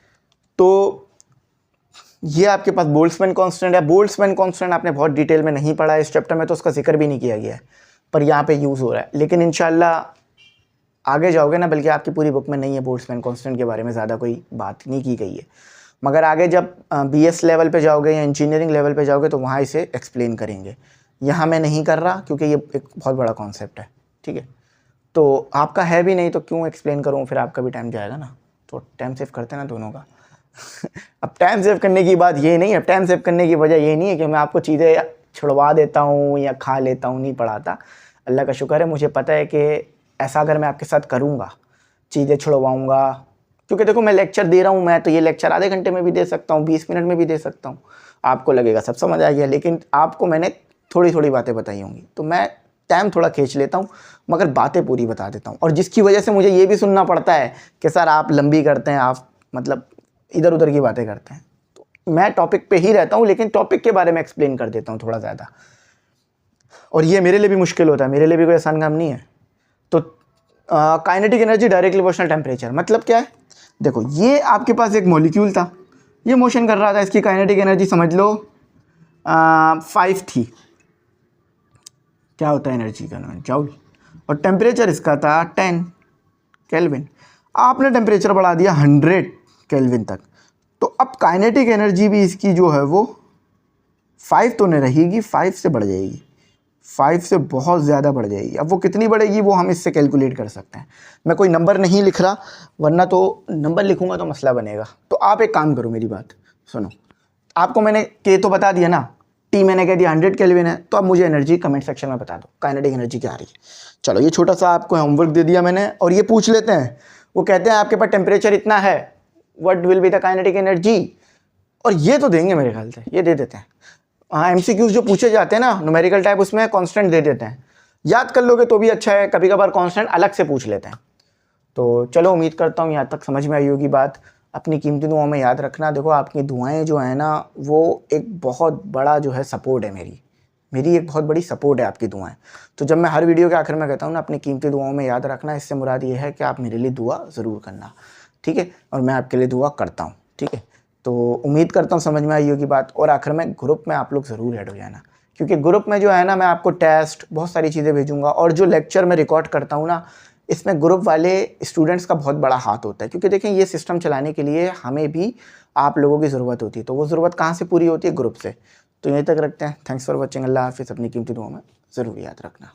तो ये आपके पास बोल्ट्जमैन कांस्टेंट है। बोल्ट्जमैन कांस्टेंट आपने बहुत डिटेल में नहीं पढ़ा है इस चैप्टर में, तो उसका जिक्र भी नहीं किया गया है, पर यहाँ पे यूज़ हो रहा है। लेकिन इंशाल्लाह आगे जाओगे ना, बल्कि आपकी पूरी बुक में नहीं है बोल्ट्जमैन कांस्टेंट के बारे में ज़्यादा कोई बात नहीं की गई है, मगर आगे जब BS लेवल पे जाओगे या इंजीनियरिंग लेवल पे जाओगे तो वहाँ इसे एक्सप्लेन करेंगे। यहाँ मैं नहीं कर रहा क्योंकि ये एक बहुत बड़ा कॉन्सेप्ट है, ठीक है। तो आपका है भी नहीं तो क्यों एक्सप्लेन करूँ, फिर आपका भी टाइम जाएगा ना, तो टाइम सेव करते हैं ना दोनों का। अब टाइम सेव करने की बात ये नहीं है, टाइम सेव करने की वजह ये नहीं है कि मैं आपको चीज़ें छुड़वा देता हूँ या खा लेता हूँ, नहीं पढ़ाता। अल्लाह का शुक्र है, मुझे पता है कि ऐसा अगर मैं आपके साथ करूँगा, चीज़ें छुड़वाऊँगा, क्योंकि देखो मैं लेक्चर दे रहा हूँ, मैं तो ये लेक्चर आधे घंटे में भी दे सकता हूँ, 20 मिनट में भी दे सकता हूँ, आपको लगेगा सब समझ आ गया, लेकिन आपको मैंने थोड़ी थोड़ी बातें बताई होंगी, तो मैं टाइम थोड़ा खींच लेता हूँ मगर बातें पूरी बता देता हूँ। और जिसकी वजह से मुझे ये भी सुनना पड़ता है कि सर आप लंबी करते हैं, आप मतलब इधर उधर की बातें करते हैं, तो मैं टॉपिक पे ही रहता हूँ, लेकिन टॉपिक के बारे में एक्सप्लेन कर देता हूँ थोड़ा ज़्यादा, और ये मेरे लिए भी मुश्किल होता है, मेरे लिए भी कोई आसान काम नहीं है। तो kinetic energy directly proportional temperature मतलब क्या है, देखो ये आपके पास एक मॉलिक्यूल था, ये मोशन कर रहा था, इसकी काइनेटिक एनर्जी समझ लो 5 थी, क्या होता है एनर्जी का नाम जूल, और टेम्परेचर इसका था 10 केल्विन। आपने टेम्परेचर बढ़ा दिया 100 केल्विन तक, तो अब काइनेटिक एनर्जी भी इसकी जो है वो 5 तो नहीं रहेगी, 5 से बढ़ जाएगी, 5 से बहुत ज़्यादा बढ़ जाएगी। अब वो कितनी बढ़ेगी वो हम इससे कैलकुलेट कर सकते हैं। मैं कोई नंबर नहीं लिख रहा, वरना तो नंबर लिखूंगा तो मसला बनेगा। तो आप एक काम करो, मेरी बात सुनो, आपको मैंने के तो बता दिया ना, टी मैंने कह दिया 100 केल्विन है, तो अब मुझे एनर्जी कमेंट सेक्शन में बता दो, काइनेटिक एनर्जी क्या आ रही है। चलो ये छोटा सा आपको होमवर्क दे दिया मैंने, और ये पूछ लेते हैं, वो कहते हैं आपके पास टेम्परेचर इतना है, what will be the kinetic energy, और ये तो देंगे मेरे ख्याल से, ये दे देते हैं। हाँ एमसीक्यूज जो पूछे जाते हैं ना न्यूमेरिकल टाइप, उसमें कांस्टेंट दे देते हैं, याद कर लोगे तो भी अच्छा है, कभी कभार कांस्टेंट अलग से पूछ लेते हैं। तो चलो उम्मीद करता हूँ यहाँ तक समझ में आई होगी बात। अपनी कीमती दुआओं में याद रखना, देखो आपकी दुआएं जो है ना वो एक बहुत बड़ा जो है सपोर्ट है, मेरी एक बहुत बड़ी सपोर्ट है आपकी दुआएं। तो जब मैं हर वीडियो के आखिर में कहता हूँ ना अपनी कीमती दुआओं में याद रखना, इससे मुराद ये है कि आप मेरे लिए दुआ ज़रूर करना, ठीक है, और मैं आपके लिए दुआ करता हूँ, ठीक है। तो उम्मीद करता हूँ समझ में आई होगी बात। और आखिर में ग्रुप में आप लोग ज़रूर ऐड हो जाना, क्योंकि ग्रुप में जो है ना मैं आपको टेस्ट बहुत सारी चीज़ें भेजूँगा, और जो लेक्चर मैं रिकॉर्ड करता हूँ ना इसमें ग्रुप वाले स्टूडेंट्स का बहुत बड़ा हाथ होता है, क्योंकि देखें ये सिस्टम चलाने के लिए हमें भी आप लोगों की ज़रूरत होती है, तो वो ज़रूरत कहाँ से पूरी होती है, ग्रुप से। तो यहीं तक रखते हैं, थैंक्स फॉर वॉचिंग, अल्लाह हाफिज़, अपनी कीमती दुआओं में ज़रूर याद रखना।